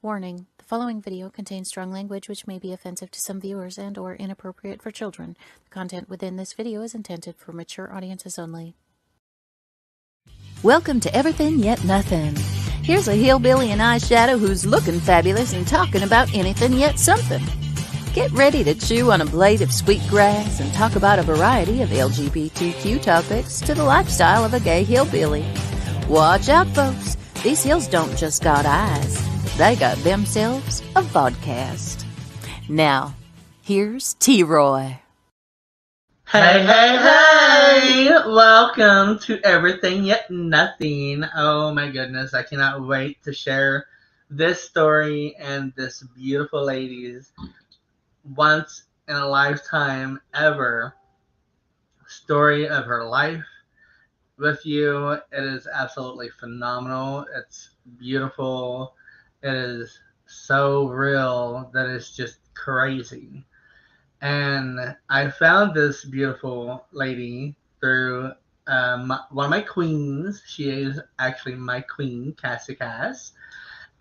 Warning, the following video contains strong language which may be offensive to some viewers and or inappropriate for children. The content within this video is intended for mature audiences only. Welcome to Everythin Yet Nothin. Here's a hillbilly in eyeshadow who's looking fabulous and talking about anything yet something. Get ready to chew on a blade of sweet grass and talk about a variety of LGBTQ topics to the lifestyle of a gay hillbilly. Watch out, folks. These hills don't just got eyes. They got themselves a vodcast. Now, here's T-Roy. Hey! Welcome to Everything Yet Nothing. Oh my goodness, I cannot wait to share this story and this beautiful lady's once in a lifetime ever story of her life with you. It is absolutely phenomenal. It's beautiful. It is so real that it's just crazy. And I found this beautiful lady through one of my queens. She is actually my queen, Cassie Cass.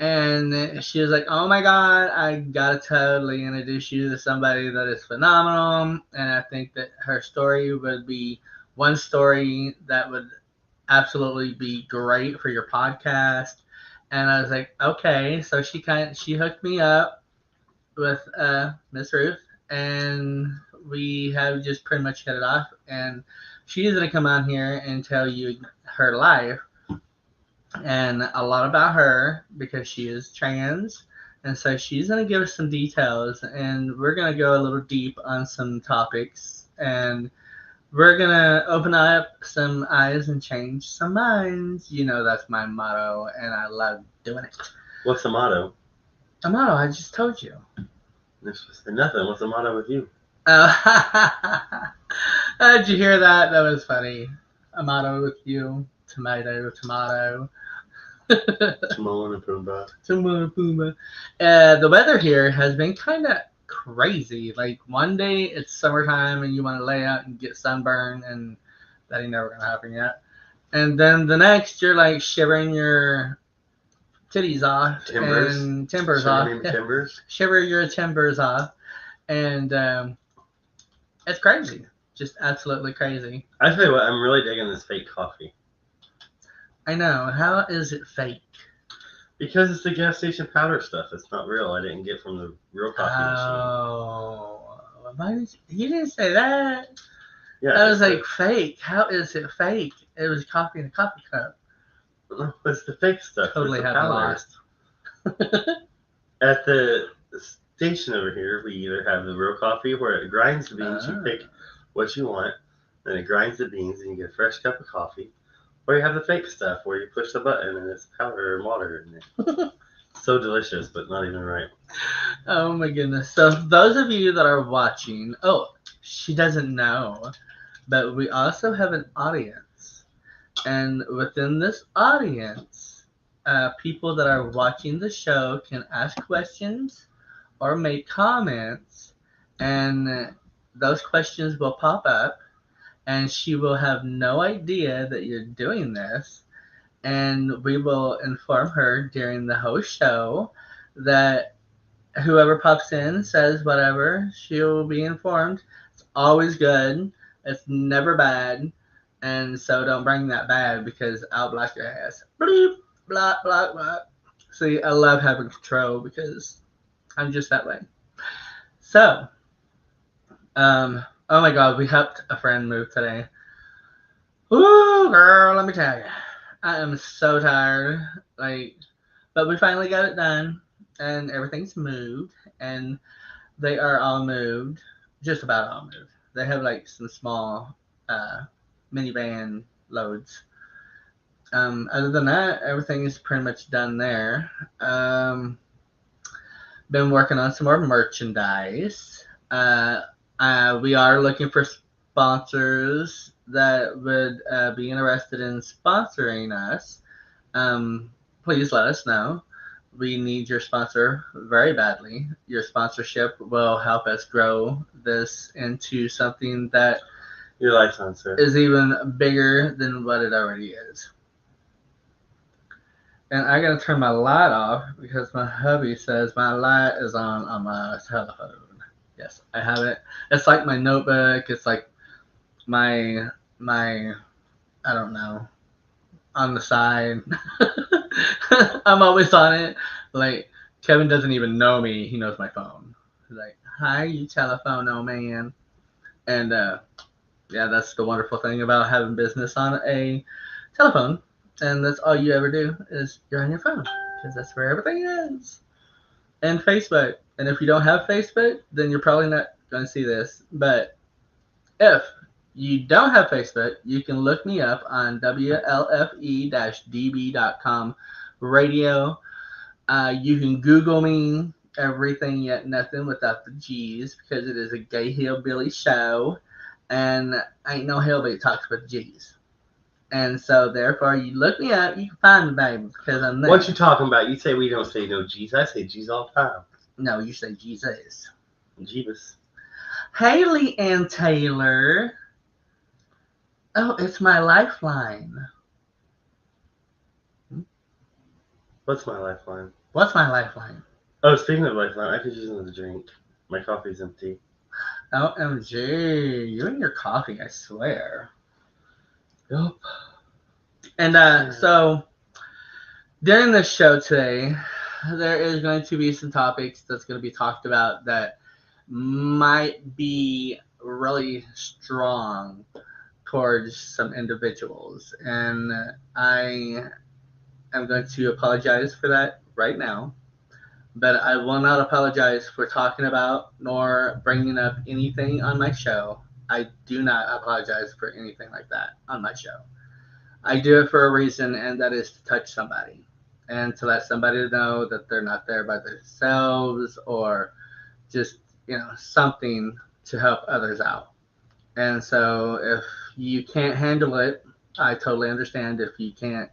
And she was like, oh my God, I gotta totally introduce you to somebody that is phenomenal. And I think that her story would be one story that would absolutely be great for your podcast. And I was like, okay. So she hooked me up with Miss Ruth, and we have just pretty much hit it off. And she's gonna come on here and tell you her life and a lot about her because she is trans. And so she's gonna give us some details, and we're gonna go a little deep on some topics, and we're gonna open up some eyes and change some minds. You know, that's my motto, and I love doing it. What's the motto? A motto, I just told you. This was nothing. What's the motto with you? Did you hear that? That was funny. A motto with you. Tomato, tomato. Timon and Pumbaa. Timon and Pumbaa. The weather here has been kind of crazy. Like one day it's summertime and you want to lay out and get sunburned, and that ain't never gonna happen yet. And then the next you're like shivering your titties off and timbers off. Timbers. Shiver your timbers off, and it's crazy, just absolutely crazy. I tell you what, I'm really digging this fake coffee. I know. How is it fake? Because it's the gas station powder stuff. It's not real. I didn't get from the real coffee machine. You didn't say that. Yeah, I was like, fake. How is it fake? It was coffee in a coffee cup. It's the fake stuff. Totally had lost. At the station over here, we either have the real coffee where it grinds the beans, you pick what you want, then it grinds the beans and you get a fresh cup of coffee. Or you have the fake stuff where you push the button and it's powder and water in it. So delicious, but not even right. Oh my goodness. So those of you that are watching, she doesn't know, but we also have an audience. And within this audience, people that are watching the show can ask questions or make comments, and those questions will pop up, and she will have no idea that you're doing this, and we will inform her during the whole show that whoever pops in says whatever, she'll be informed. It's always good. It's never bad. And so don't bring that bad because I'll block your ass. Bleep, block, block, block. See, I love having control because I'm just that way. So, oh my God, we helped a friend move today. Ooh, girl, let me tell you. I am so tired. But we finally got it done, and everything's moved, and they are all moved. Just about all moved. They have like some small minivan loads. Other than that, everything is pretty much done there. Been working on some more merchandise. We are looking for sponsors that would be interested in sponsoring us. Please let us know. We need your sponsor very badly. Your sponsorship will help us grow this into something that your light's on, sir. Is even bigger than what it already is. And I gotta turn my light off because my hubby says my light is on my telephone. Yes, I have it. It's like my notebook. It's like my I don't know, on the side. I'm always on it. Like Kevin doesn't even know me. He knows my phone. He's like, "Hi, you telephone old man." And yeah, that's the wonderful thing about having business on a telephone. And that's all you ever do is you're on your phone because that's where everything is. And Facebook. And if you don't have Facebook, then you're probably not going to see this. But if you don't have Facebook, you can look me up on WLFE-DB.com radio. You can Google me, Everything Yet Nothing without the G's, because it is a gay hillbilly show. And ain't no hillbilly talks with G's. And so, therefore, you look me up, you can find me, baby, because I'm there. What you talking about? You say we don't say no G's. I say G's all the time. No, you say Jesus. Jeebus. Haley and Taylor. Oh, it's my lifeline. What's my lifeline? What's my lifeline? Oh, speaking of lifeline, I could use another drink. My coffee's empty. OMG, you and your coffee, I swear. Yup. And so, during this show today, there is going to be some topics that's going to be talked about that might be really strong towards some individuals. And I am going to apologize for that right now. But I will not apologize for talking about nor bringing up anything on my show. I do not apologize for anything like that on my show. I do it for a reason, and that is to touch somebody and to let somebody know that they're not there by themselves, or just, something to help others out. And so if you can't handle it, I totally understand if you can't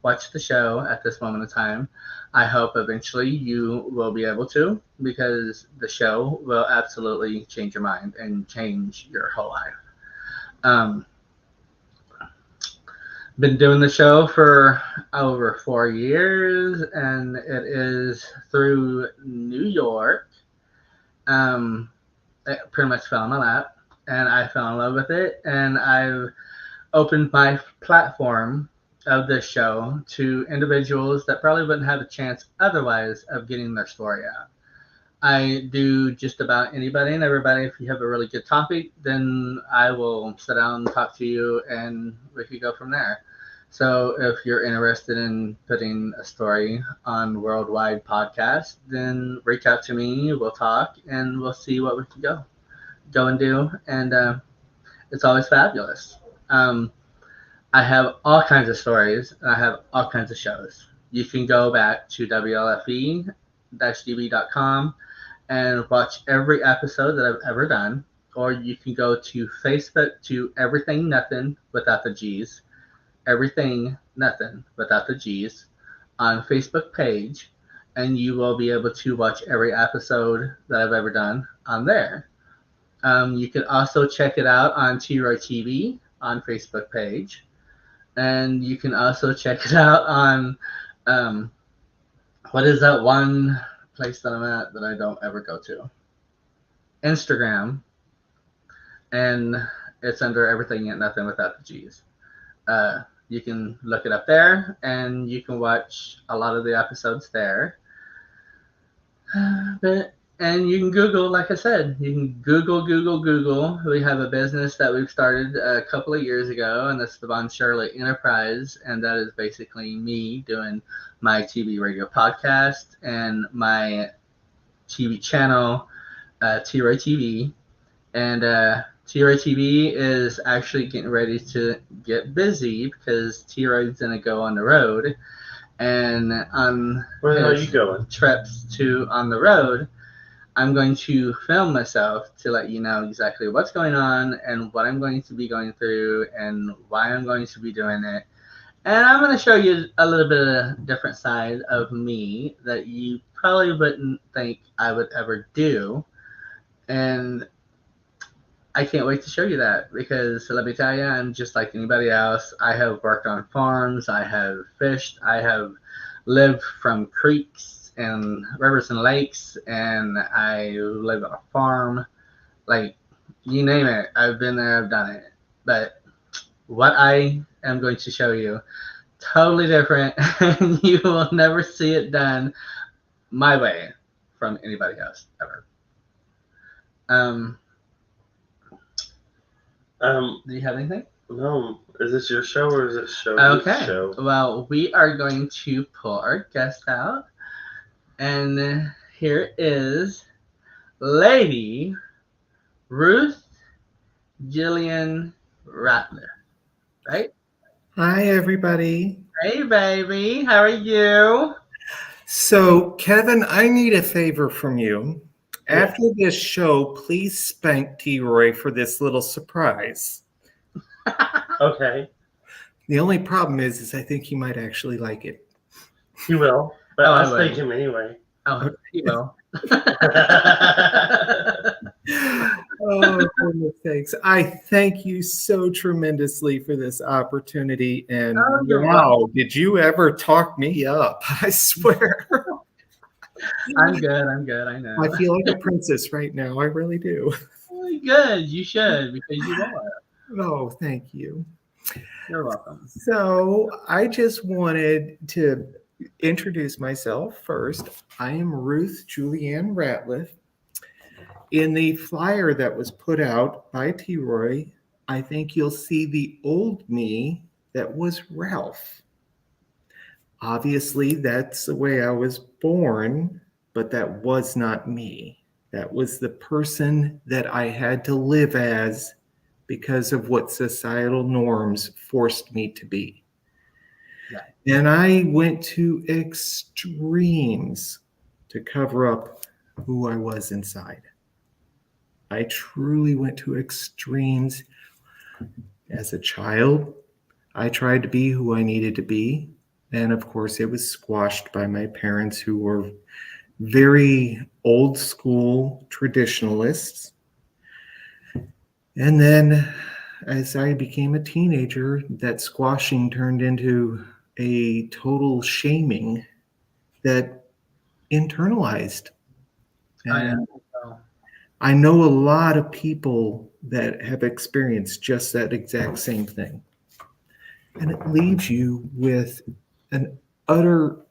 watch the show at this moment in time. I hope eventually you will be able to, because the show will absolutely change your mind and change your whole life. Been doing the show for over 4 years, and it is through New York. It pretty much fell in my lap, and I fell in love with it, and I've opened my platform of this show to individuals that probably wouldn't have a chance otherwise of getting their story out. I do just about anybody and everybody. If you have a really good topic, then I will sit down and talk to you, and we could go from there. So if you're interested in putting a story on Worldwide Podcast, then reach out to me. We'll talk, and we'll see what we can go and do. And it's always fabulous. I have all kinds of stories, and I have all kinds of shows. You can go back to WLFE-DB.com and watch every episode that I've ever done, or you can go to Facebook to Everything Nothin without the G's, Everything Nothin without the G's on Facebook page, and you will be able to watch every episode that I've ever done on there. You can also check it out on T-Roy TV on Facebook page. And you can also check it out on, what is that one place that I'm at that I don't ever go to? Instagram. And it's under Everything Yet Nothing without the G's. You can look it up there, and you can watch a lot of the episodes there. And you can Google, like I said, you can Google. We have a business that we've started a couple of years ago, and that's the Von Shirley Enterprise, and that is basically me doing my TV radio podcast and my TV channel, T-Roy TV. And T-Roy TV is actually getting ready to get busy because T-Roy's going to go on the road. And on Where are you going? Trips to on the road, I'm going to film myself to let you know exactly what's going on and what I'm going to be going through and why I'm going to be doing it. And I'm going to show you a little bit of a different side of me that you probably wouldn't think I would ever do. And I can't wait to show you that, because let me tell you, I'm just like anybody else. I have worked on farms. I have fished. I have live from creeks and rivers and lakes, and I live on a farm. Like, you name it, I've been there, I've done it. But what I am going to show you, totally different, and you will never see it done my way from anybody else ever. Um, do you have anything? No. Is this your show or is it show? Okay. Show? Well, we are going to pull our guest out, and here is Lady Ruth Jillian Ratner. Right? Hi, everybody. Hey, baby. How are you? So, Kevin, I need a favor from you. Yeah. After this show, please spank T. Roy for this little surprise. Okay. The only problem is I think he might actually like it. He will. But Oh, I I'll will. spank him anyway. Oh, you will. Oh, goodness sakes. I thank you so tremendously for this opportunity. And Oh, you're wow, did you ever talk me up? I swear. I'm good. I know. I feel like a princess right now. I really do. Good. You should, because you are. Oh, thank you. You're welcome. So I just wanted to introduce myself first. I am Ruth Julianne Ratliff. In the flyer that was put out by T. Roy, I think you'll see the old me that was Ralph. Obviously, that's the way I was born, but that was not me. That was the person that I had to live as because of what societal norms forced me to be. Yeah. And I went to extremes to cover up who I was inside. I truly went to extremes. As a child, I tried to be who I needed to be. And of course, it was squashed by my parents, who were very old school traditionalists. And then as I became a teenager, that squashing turned into a total shaming that internalized. And I know a lot of people that have experienced just that exact same thing. And it leaves you with an utter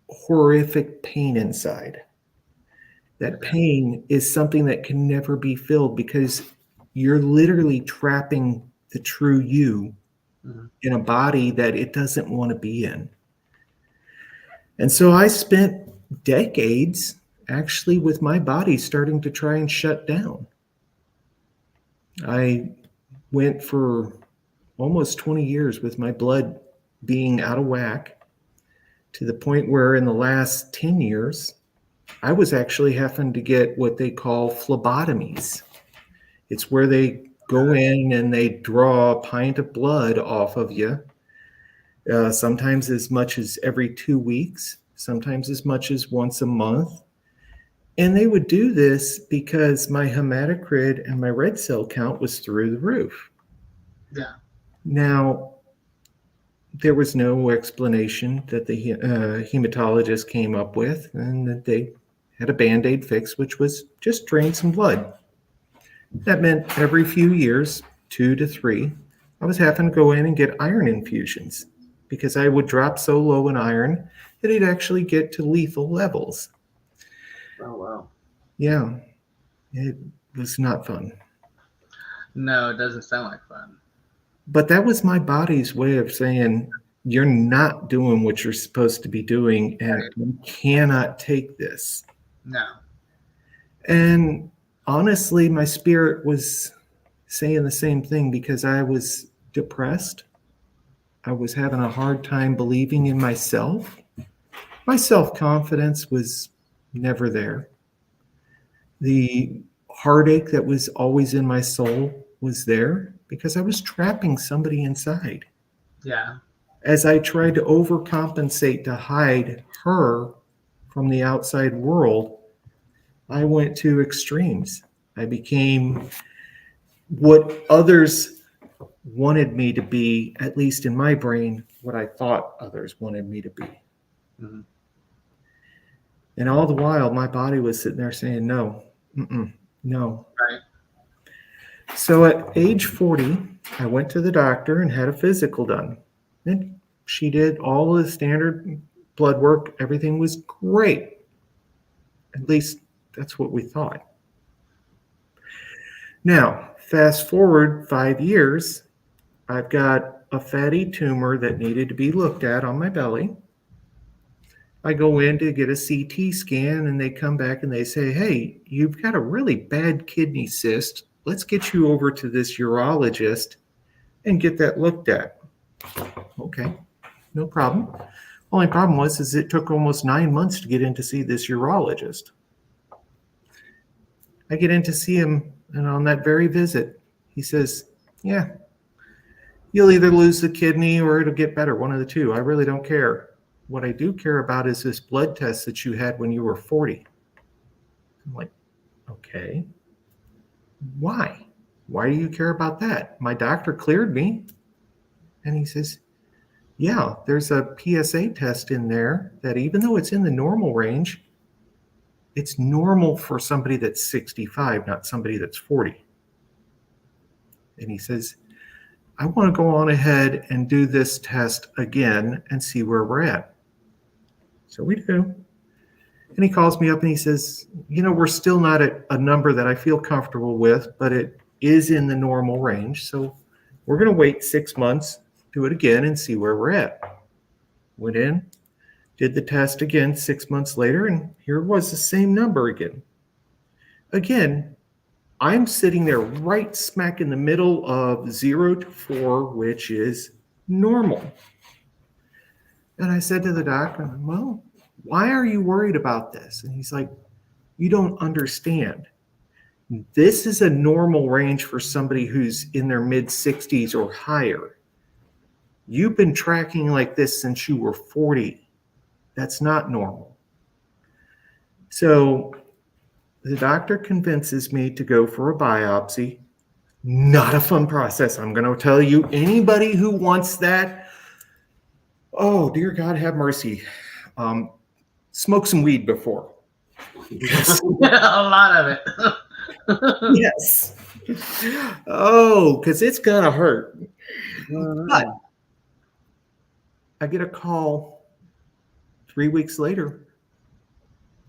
horrific pain inside. That pain is something that can never be filled because you're literally trapping the true you in a body that it doesn't want to be in. And so I spent decades actually with my body starting to try and shut down. I went for almost 20 years with my blood being out of whack, to the point where in the last 10 years, I was actually having to get what they call phlebotomies. It's where they go in and they draw a pint of blood off of you, sometimes as much as every 2 weeks, sometimes as much as once a month. And they would do this because my hematocrit and my red cell count was through the roof. Yeah. Now, there was no explanation that the hematologist came up with, and that they had a Band-Aid fix, which was just drain some blood. That meant every few years, 2 to 3, I was having to go in and get iron infusions because I would drop so low in iron that it'd actually get to lethal levels. Oh, wow. Yeah, it was not fun. No, it doesn't sound like fun. But that was my body's way of saying, you're not doing what you're supposed to be doing, and you cannot take this. No. And honestly, my spirit was saying the same thing because I was depressed. I was having a hard time believing in myself. My self-confidence was never there. The heartache that was always in my soul was there because I was trapping somebody inside. Yeah. As I tried to overcompensate to hide her from the outside world, I went to extremes. I became what others wanted me to be, at least in my brain, what I thought others wanted me to be. Mm-hmm. And all the while, my body was sitting there saying, no, no. Right. So at age 40, I went to the doctor and had a physical done. And she did all the standard blood work. Everything was great. At least that's what we thought. Now, fast forward 5 years, I've got a fatty tumor that needed to be looked at on my belly. I go in to get a CT scan and they come back and they say, hey, you've got a really bad kidney cyst. Let's get you over to this urologist and get that looked at. Okay, no problem. Only problem was it took almost 9 months to get in to see this urologist. I get in to see him, and on that very visit, he says, yeah, you'll either lose the kidney or it'll get better, one of the two. I really don't care. What I do care about is this blood test that you had when you were 40. I'm like, okay. Why? Why do you care about that? My doctor cleared me. And he says, yeah, there's a PSA test in there that even though it's in the normal range, it's normal for somebody that's 65, not somebody that's 40. And he says, I want to go on ahead and do this test again and see where we're at. So we do. And he calls me up and he says, we're still not at a number that I feel comfortable with, but it is in the normal range. So we're going to wait 6 months, do it again, and see where we're at. Went in, did the test again 6 months later, and here was the same number again. Again, I'm sitting there right smack in the middle of 0 to 4, which is normal. And I said to the doctor, well, why are you worried about this? And he's like, you don't understand. This is a normal range for somebody who's in their mid 60s or higher. You've been tracking like this since you were 40. That's not normal. So the doctor convinces me to go for a biopsy. Not a fun process. I'm going to tell you, anybody who wants that, oh, dear God, have mercy. Smoke some weed before. A lot of it. Yes. Oh, because it's going to hurt. But I get a call 3 weeks later.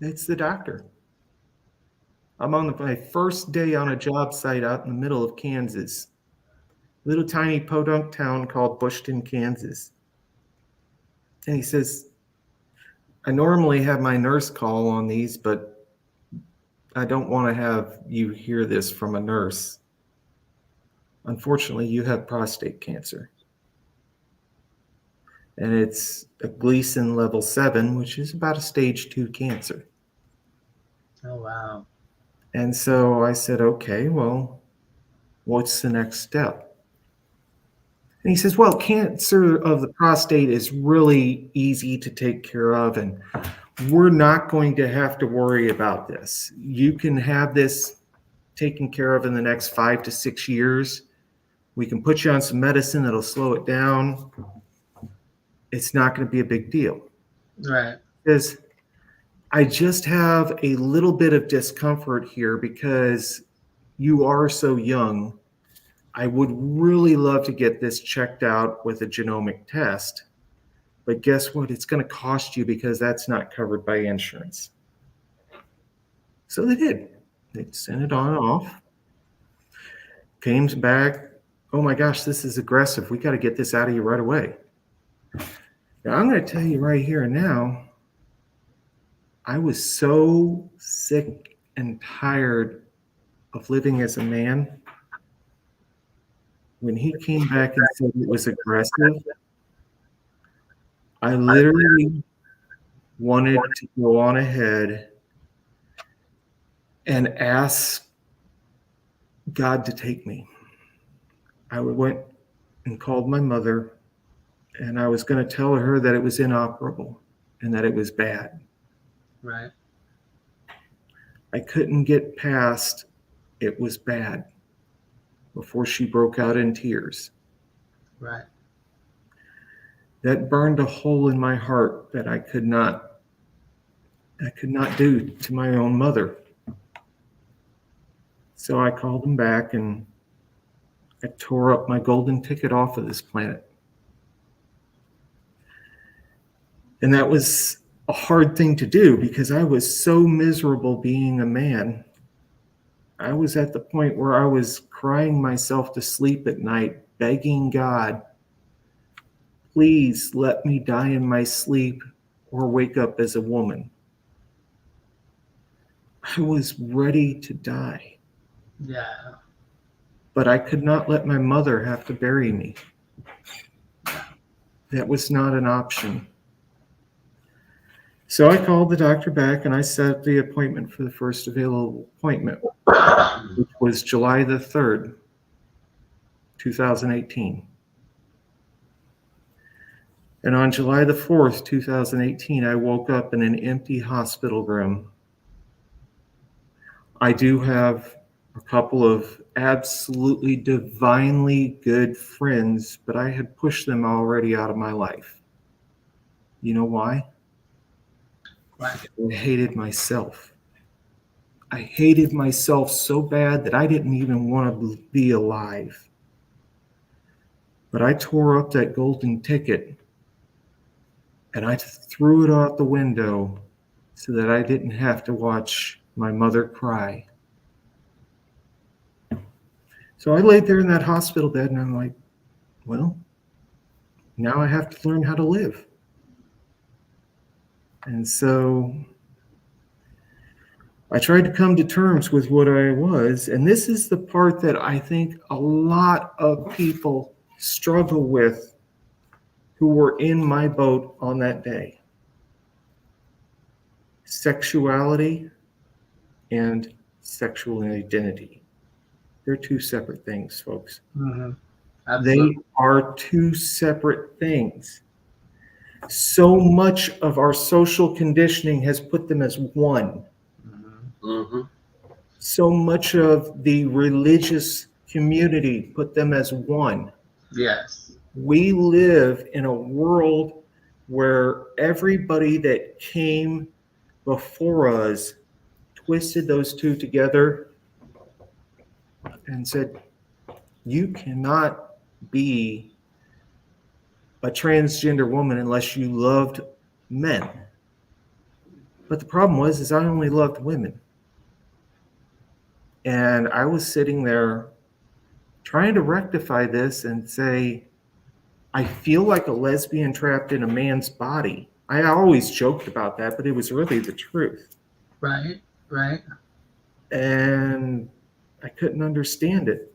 It's the doctor. I'm on my first day on a job site out in the middle of Kansas. Little tiny podunk town called Bushton, Kansas. And he says, I normally have my nurse call on these, but I don't want to have you hear this from a nurse. Unfortunately, you have prostate cancer. And it's a Gleason level 7, which is about a stage 2 cancer. Oh, wow. And so I said, okay, well, what's the next step? And he says, well, cancer of the prostate is really easy to take care of, and we're not going to have to worry about this. You can have this taken care of in the next 5 to 6 years. We can put you on some medicine that'll slow it down. It's not going to be a big deal. Right. Because I just have a little bit of discomfort here because you are so young. I would really love to get this checked out with a genomic test. But guess what? It's going to cost you because that's not covered by insurance. So they did. They sent it on off. Came back. Oh my gosh, this is aggressive. We got to get this out of you right away. Now, I'm going to tell you right here and now, I was so sick and tired of living as a man. When he came back and said it was aggressive, I literally wanted to go on ahead and ask God to take me. I went and called my mother, and I was going to tell her that it was inoperable and that it was bad. Right. I couldn't get past it was bad before she broke out in tears. Right. that burned a hole in my heart that I could not do to my own mother. So I called him back and I tore up my golden ticket off of this planet. And that was a hard thing to do because I was so miserable being a man. I was at the point where I was crying myself to sleep at night, begging God, please let me die in my sleep or wake up as a woman. I was ready to die. Yeah. But I could not let my mother have to bury me. That was not an option. So I called the doctor back and I set the appointment for the first available appointment, which was July the 3rd, 2018. And on July the 4th, 2018, I woke up in an empty hospital room. I do have a couple of absolutely divinely good friends, but I had pushed them already out of my life. You know why? Right. I hated myself. I hated myself so bad that I didn't even want to be alive. But I tore up that golden ticket and I threw it out the window so that I didn't have to watch my mother cry. So I laid there in that hospital bed and I'm like, well, now I have to learn how to live. And so I tried to come to terms with what I was. And this is the part that I think a lot of people struggle with who were in my boat on that day. Sexuality and sexual identity. They're two separate things, folks. Mm-hmm. They are two separate things. So much of our social conditioning has put them as one. Mm-hmm. So much of the religious community put them as one. Yes. We live in a world where everybody that came before us twisted those two together and said, you cannot be a transgender woman unless you loved men. But the problem is I only loved women. And I was sitting there trying to rectify this and say, I feel like a lesbian trapped in a man's body. I always joked about that, but it was really the truth. Right, right. And I couldn't understand it.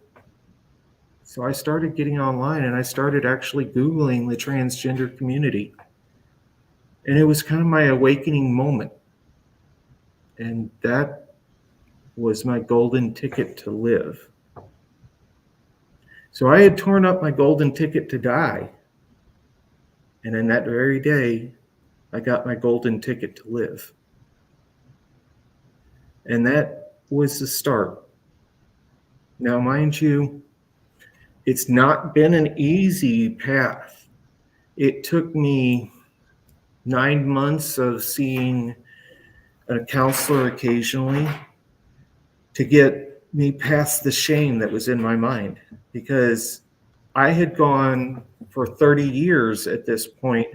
So I started getting online and I started actually Googling the transgender community. And it was kind of my awakening moment. And that was my golden ticket to live. So I had torn up my golden ticket to die. And in that very day, I got my golden ticket to live. And that was the start. Now, mind you, it's not been an easy path. It took me 9 months of seeing a counselor occasionally to get me past the shame that was in my mind, because I had gone for 30 years at this point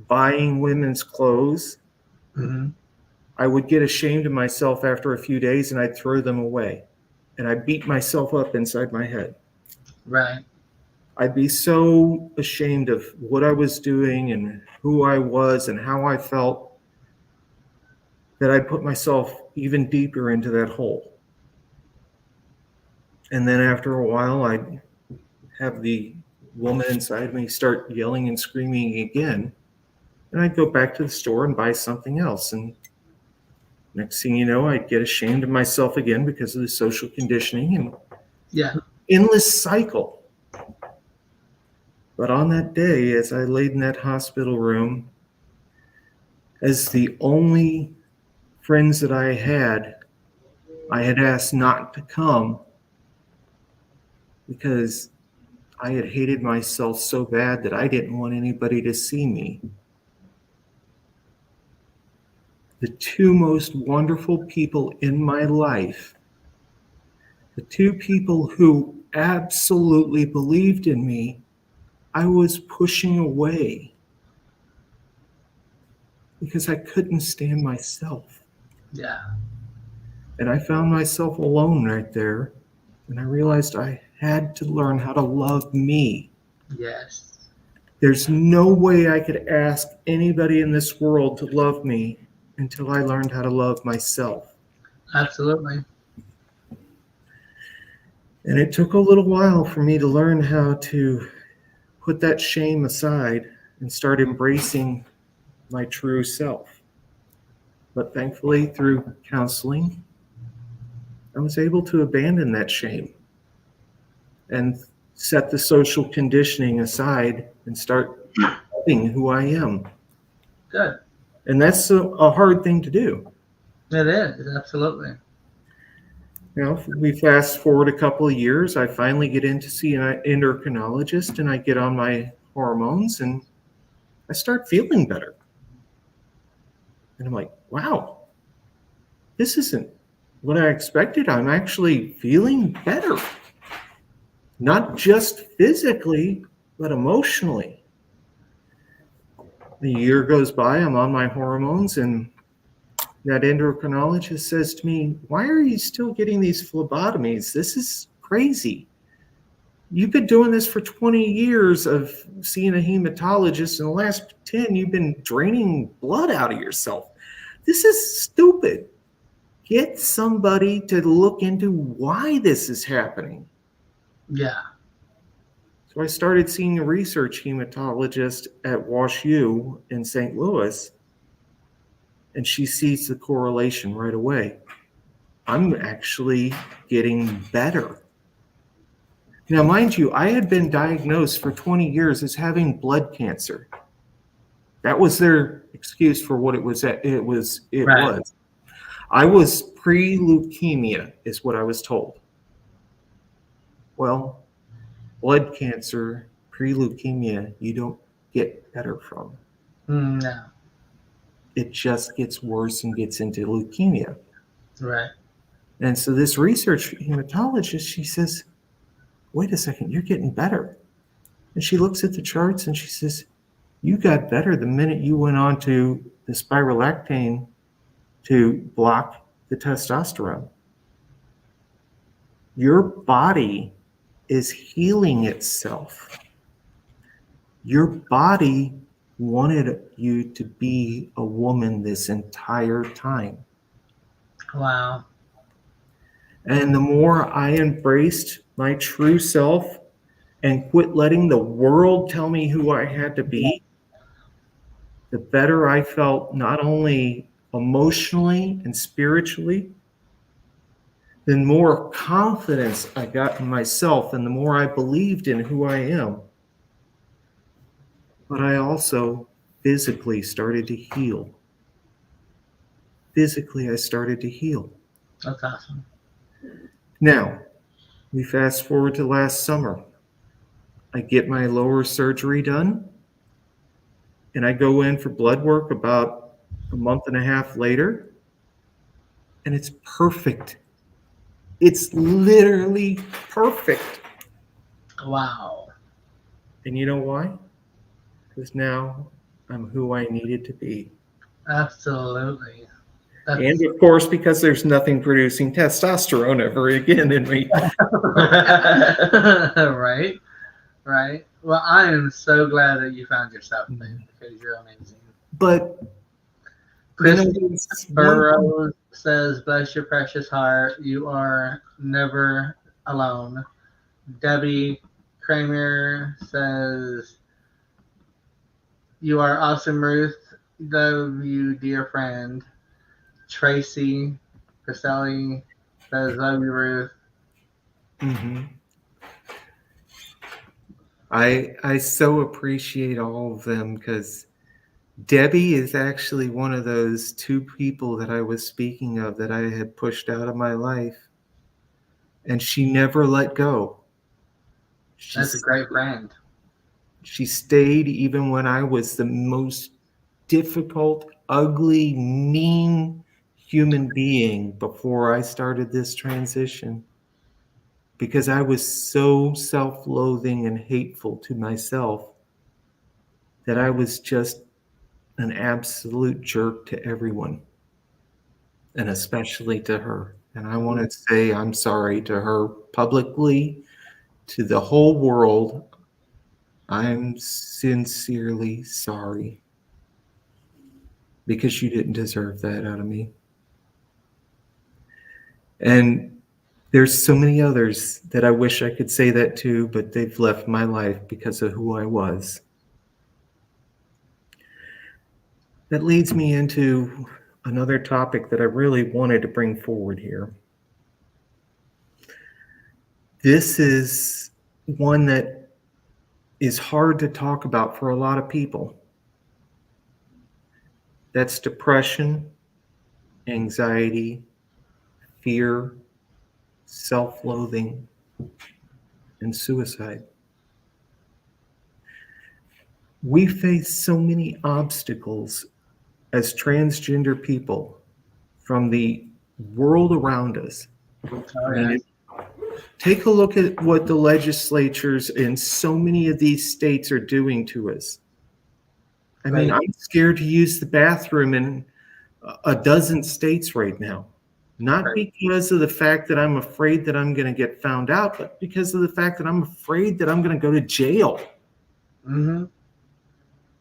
buying women's clothes. Mm-hmm. I would get ashamed of myself after a few days and I'd throw them away. And I beat myself up inside my head. Right. I'd be so ashamed of what I was doing and who I was and how I felt that I'd put myself even deeper into that hole. And then after a while, I'd have the woman inside me start yelling and screaming again. And I'd go back to the store and buy something else. And next thing you know, I'd get ashamed of myself again because of the social conditioning and endless cycle. But on that day, as I laid in that hospital room, as the only friends that I had asked not to come because I had hated myself so bad that I didn't want anybody to see me. The two most wonderful people in my life, the two people who absolutely believed in me, I was pushing away because I couldn't stand myself. Yeah. And I found myself alone right there. And I realized I had to learn how to love me. Yes. There's no way I could ask anybody in this world to love me until I learned how to love myself. Absolutely. And it took a little while for me to learn how to put that shame aside and start embracing my true self. But thankfully, through counseling, I was able to abandon that shame and set the social conditioning aside and start loving who I am. Good. And that's a hard thing to do. It is. Absolutely. You know, if we fast forward a couple of years, I finally get in to see an endocrinologist and I get on my hormones and I start feeling better. And I'm like, wow, this isn't what I expected. I'm actually feeling better. Not just physically, but emotionally. The year goes by, I'm on my hormones, and that endocrinologist says to me, why are you still getting these phlebotomies? This is crazy. You've been doing this for 20 years of seeing a hematologist. In the last 10, you've been draining blood out of yourself. This is stupid. Get somebody to look into why this is happening. Yeah. So I started seeing a research hematologist at WashU in St. Louis, and she sees the correlation right away. I'm actually getting better. Now, mind you, I had been diagnosed for 20 years as having blood cancer. That was their excuse for what it was. It was. I was pre-leukemia, is what I was told. Well, blood cancer, pre-leukemia, you don't get better from. No. It just gets worse and gets into leukemia. Right. And so this research hematologist, she says, wait a second, you're getting better. And she looks at the charts and she says, you got better the minute you went on to the spirulactane to block the testosterone. Your body is healing itself. Your body wanted you to be a woman this entire time. Wow. And the more I embraced my true self and quit letting the world tell me who I had to be, the better I felt, not only emotionally and spiritually, the more confidence I got in myself and the more I believed in who I am. But I also physically started to heal. Physically, I started to heal. That's awesome. Now, we fast forward to last summer. I get my lower surgery done, and I go in for blood work about a month and a half later, and it's perfect. It's literally perfect. Wow. And you know why? Because now I'm who I needed to be. Absolutely. And of course, because there's nothing producing testosterone ever again in me. Right. Right. Well, I am so glad that you found yourself, babe, because you're amazing. But Christy Burrows says, bless your precious heart. You are never alone. Debbie Kramer says, you are awesome, Ruth. Love you, dear friend. Tracy Caselli says, love you, Ruth. Mm-hmm. I so appreciate all of them because Debbie is actually one of those two people that I was speaking of that I had pushed out of my life. And she never let go. That's a great friend. She stayed even when I was the most difficult, ugly, mean human being before I started this transition, because I was so self-loathing and hateful to myself that I was just an absolute jerk to everyone, and especially to her. And I want to say I'm sorry to her publicly, to the whole world. I'm sincerely sorry, because you didn't deserve that out of me. And there's so many others that I wish I could say that to, but they've left my life because of who I was. That leads me into another topic that I really wanted to bring forward here. This is one that is hard to talk about for a lot of people. That's depression, anxiety, fear, self-loathing, and suicide. We face so many obstacles as transgender people from the world around us. Oh, I yeah. mean, take a look at what the legislatures in so many of these states are doing to us. I mean, Right. I'm scared to use the bathroom in a dozen states right now. Not Right. because of the fact that I'm afraid that I'm going to get found out, but because of the fact that I'm afraid that I'm going to go to jail. Mm-hmm.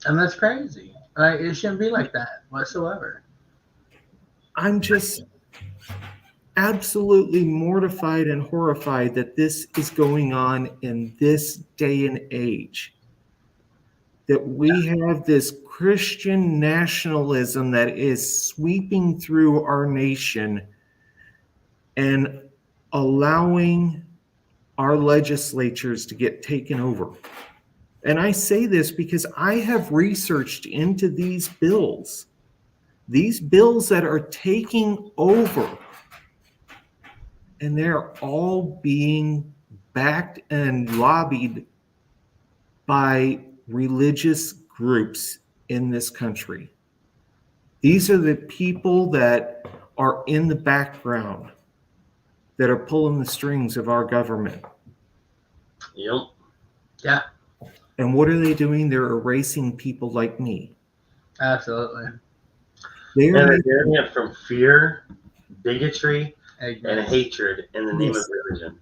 And that's crazy. Like, it shouldn't be like that whatsoever. I'm just absolutely mortified and horrified that this is going on in this day and age. That we have this Christian nationalism that is sweeping through our nation and allowing our legislatures to get taken over. And I say this because I have researched into these bills that are taking over, and they're all being backed and lobbied by religious groups in this country. These are the people that are in the background that are pulling the strings of our government. Yep. Yeah, And what are they doing? They're erasing people like me. absolutely. They And are they're making, doing it from fear, bigotry, and Ignorance. hatred in the name Yes. of religion.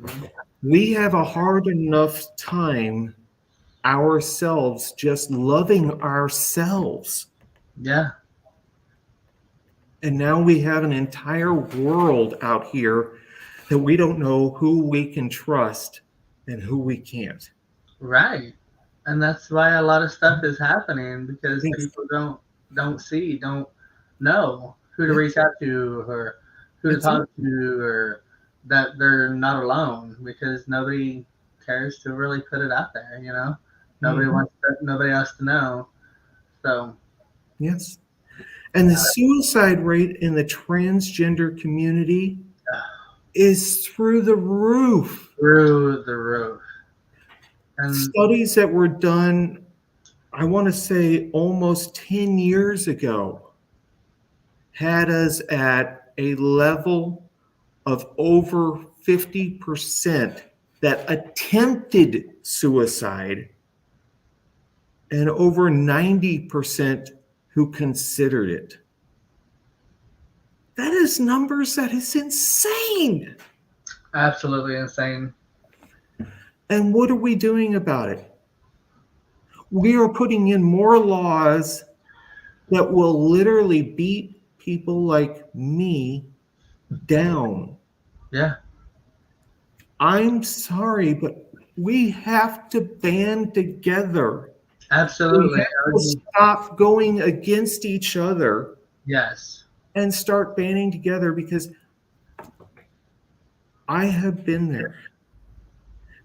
Mhm. we have a hard enough time ourselves just loving ourselves. Yeah, And now we have an entire world out here that we don't know who we can trust and who we can't. right. And that's why a lot of stuff is happening because Yes. people don't know who to Yeah. reach out to or who to That's it. talk to or that they're not alone because nobody cares to really put it out there, you know? Mhm. Nobody else to know. So Yes. And the suicide rate in the transgender community is through the roof. through the roof. And Studies that were done, I want to say almost 10 years ago, had us at a level of over 50% that attempted suicide and over 90% who considered it. That is numbers that is insane. absolutely insane. And what are we doing about it? We are putting in more laws that will literally beat people like me down. Yeah, I'm sorry, but we have to band together. We absolutely. have to stop going against each other Yes, and start banding together, because I have been there.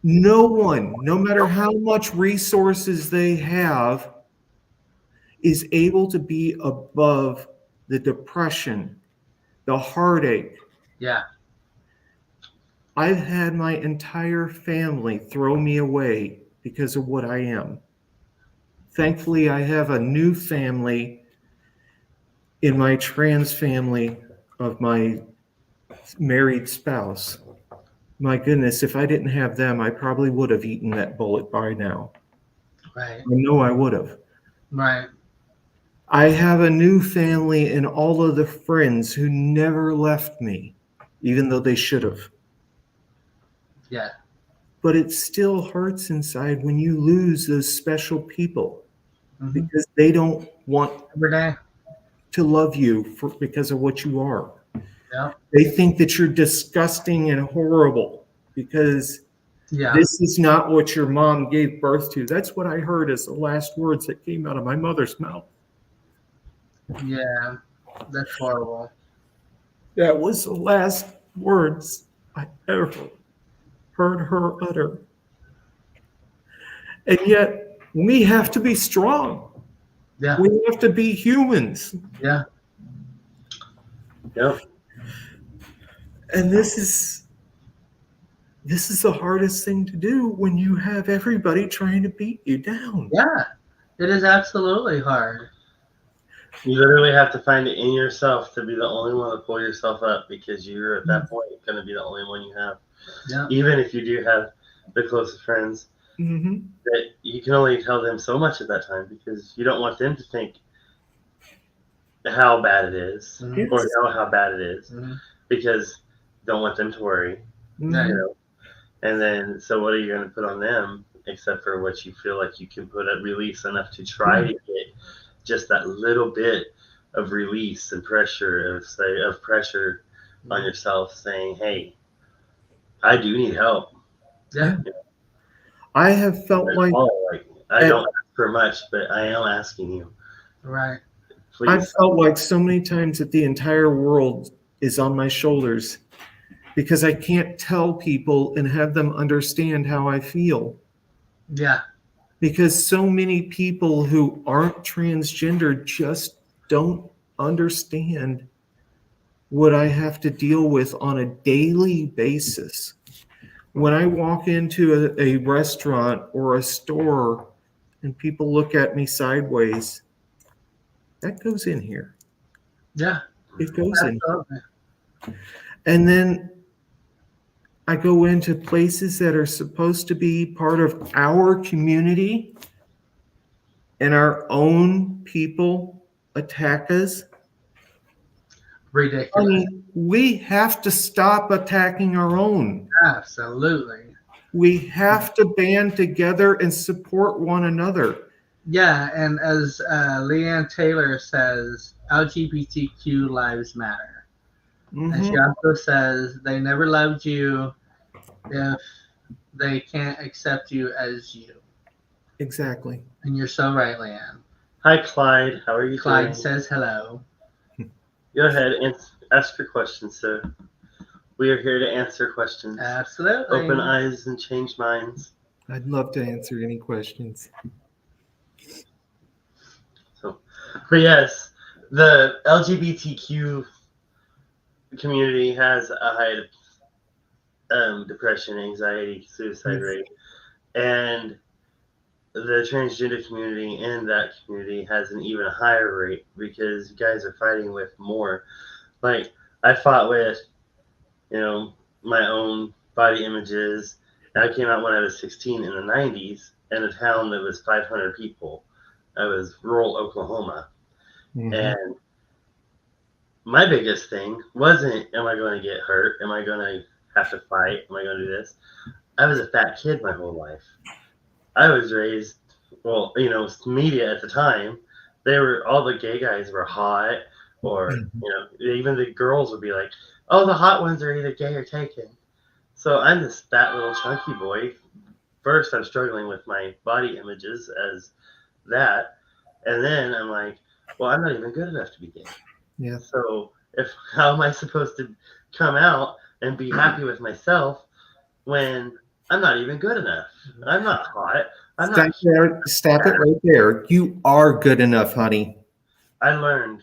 No one, no matter how much resources they have, is able to be above the depression, the heartache, yeah, I've had my entire family throw me away because of what I am. Thankfully, I have a new family in my trans family of my married spouse. My goodness, if I didn't have them, I probably would have eaten that bullet by now. Right. I know I would have. Right. I have a new family and all of the friends who never left me, even though they should have. Yeah. But it still hurts inside when you lose those special people because they don't want Every day. to love you because of what you are. Yeah. They think that you're disgusting and horrible because Yeah. this is not what your mom gave birth to. That's what I heard as the last words that came out of my mother's mouth. Yeah. That's horrible. That was the last words I ever heard her utter. And yet, we have to be strong. Yeah. We have to be humans. Yeah. Yep. And this is the hardest thing to do when you have everybody trying to beat you down. Yeah. It is absolutely hard. You literally have to find it in yourself to be the only one to pull yourself up, because you're at that point going to be the only one you have. Yeah. Even if you do have the closest friends, Mm-hmm. that you can only tell them so much at that time, because you don't want them to think how bad it is Mhm. or know how bad it is, Mhm. because you don't want them to worry. Mm-hmm. You know? And then, so what are you going to put on them except for what you feel like you can put at release enough to try to get just that little bit of release and pressure of pressure on yourself, saying, "Hey, I do need help." Yeah. I have felt like I don't ask for much, but I am asking you. Right. Please. I've felt like so many times that the entire world is on my shoulders because I can't tell people and have them understand how I feel. Yeah. Because so many people who aren't transgender just don't understand what I have to deal with on a daily basis. When I walk into a restaurant or a store and people look at me sideways, that goes in here. Yeah. It goes in. Absolutely. And then I go into places that are supposed to be part of our community, and our own people attack us. Ridiculous. I mean, we have to stop attacking our own. Absolutely. We have to band together and support one another. Yeah, and as Leanne Taylor says, LGBTQ lives matter. And she also says they never loved you if they can't accept you as you. Exactly. And you're so right, Leanne. Hi, Clyde. How are you Clyde doing? says hello. Go ahead and ask your questions, sir. We are here to answer questions. Absolutely. Open eyes and change minds. I'd love to answer any questions. But yes, the LGBTQ community has a high depression, anxiety, suicide rate, and the transgender community in that community has an even higher rate, because you guys are fighting with more. Like, I fought with, my own body images. I came out when I was 16 in the 90s in a town that was 500 people. I was rural Oklahoma. Mm-hmm. And my biggest thing wasn't, am I going to get hurt? Am I going to have to fight? Am I going to do this? I was a fat kid my whole life. I was raised, media at the time, all the gay guys were hot, or, even the girls would be like, oh, the hot ones are either gay or taken. So I'm this fat little chunky boy. First, I'm struggling with my body images as that. And then I'm like, well, I'm not even good enough to be gay. Yeah. So how am I supposed to come out and be happy with myself when I'm not even good enough? I'm not hot. Stop it right there. You are good enough, honey. I learned.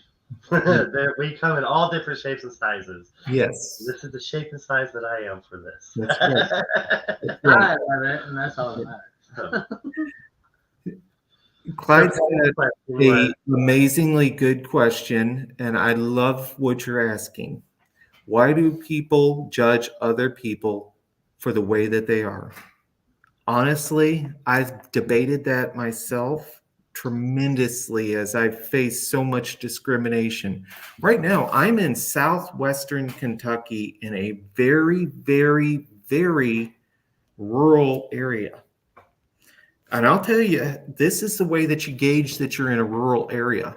We come in all different shapes and sizes. Yes, This is the shape and size that I am for this. that's right. That's I right. love it, and that's all that matters. Clyde So, said question a was, amazingly good question, and I love what you're asking. Why do people judge other people for the way that they are? Honestly, I've debated that myself tremendously as I've faced so much discrimination. Right now, I'm in southwestern Kentucky in a very, very, very rural area. And I'll tell you, this is the way that you gauge that you're in a rural area.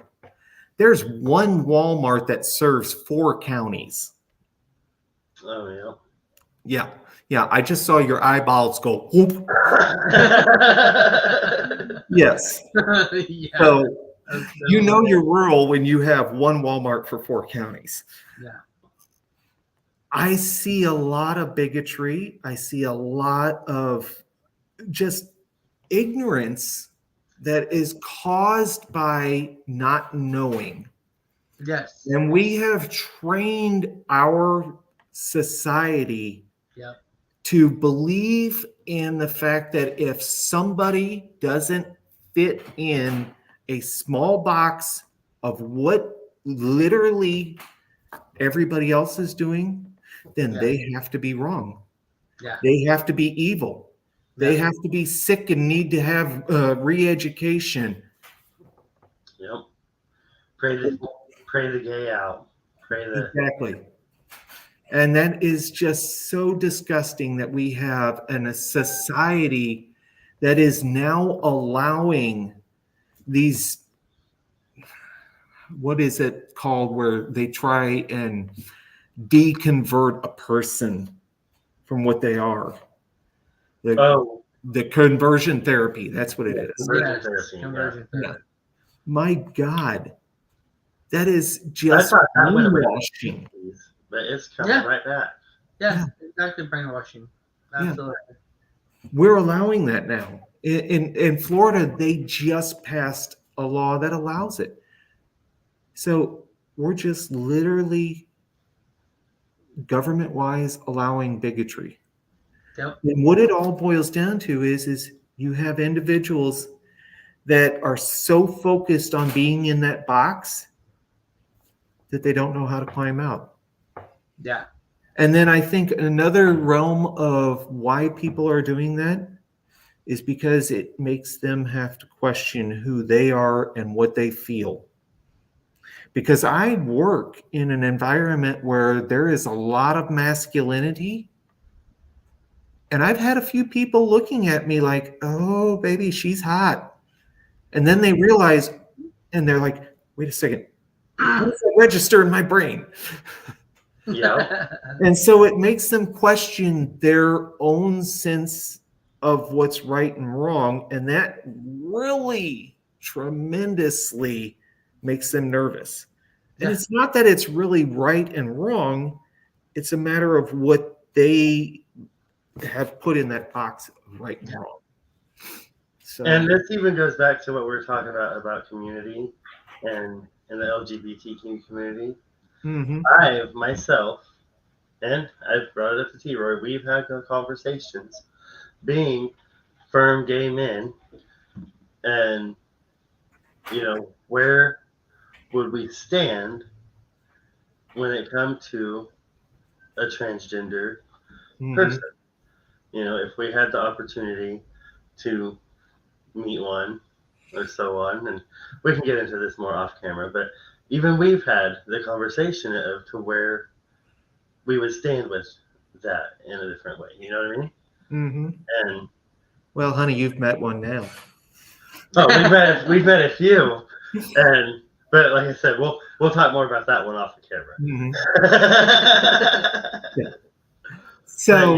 There's one Walmart that serves 4 counties. oh Yeah. Yeah. I just saw your eyeballs go whoop. yeah. Yes. Yeah. So That's you know so- you're rural when you have one Walmart for 4 counties. Yeah. I see a lot of bigotry. I see a lot of just ignorance that is caused by not knowing. Yes. And we have trained our society Yep. to believe in the fact that if somebody doesn't fit in a small box of what literally everybody else is doing, then Yeah. they have to be wrong. Yeah. They have to be evil. They Yeah. have to be sick and need to have re-education. Yep. Pray the gay out. Pray the Exactly. And that is just so disgusting that we have a society that is now allowing these, what is it called, where they try and deconvert a person from what they are. The conversion therapy, that's what it is. conversion Yes. therapy. Conversion Yeah. therapy. My God, that is I just thought that went away, brainwashing. but it's coming Yeah. right back. Yes. Exactly. Brainwashing. Yeah. Absolutely. We're allowing that now. In Florida, they just passed a law that allows it. So we're just literally government-wise allowing bigotry. Yep. And what it all boils down to is you have individuals that are so focused on being in that box that they don't know how to climb out. Yeah. And then I think another realm of why people are doing that is because it makes them have to question who they are and what they feel. Because I work in an environment where there is a lot of masculinity. And I've had a few people looking at me like, oh, baby, she's hot. And then they realize, and they're like, wait a second, how does that register in my brain? Yeah. And so it makes them question their own sense of what's right and wrong. And that really tremendously makes them nervous. And Yeah. it's not that it's really right and wrong, it's a matter of what they have put in that box of right and wrong. So, And this even goes back to what we were talking about community and in the LGBTQ community. mhm. I've myself, and I've brought it up to T-Roy, we've had conversations being firm gay men, and where would we stand when it comes to a transgender Mhm. person? If we had the opportunity to meet one or so on, and we can get into this more off camera, but even we've had the conversation of to where we would stand with that in a different way. You know what I mean? Mhm. And Well, honey, you've met one now. we've met a few, but like I said, we'll talk more about that one off the camera. Mhm. So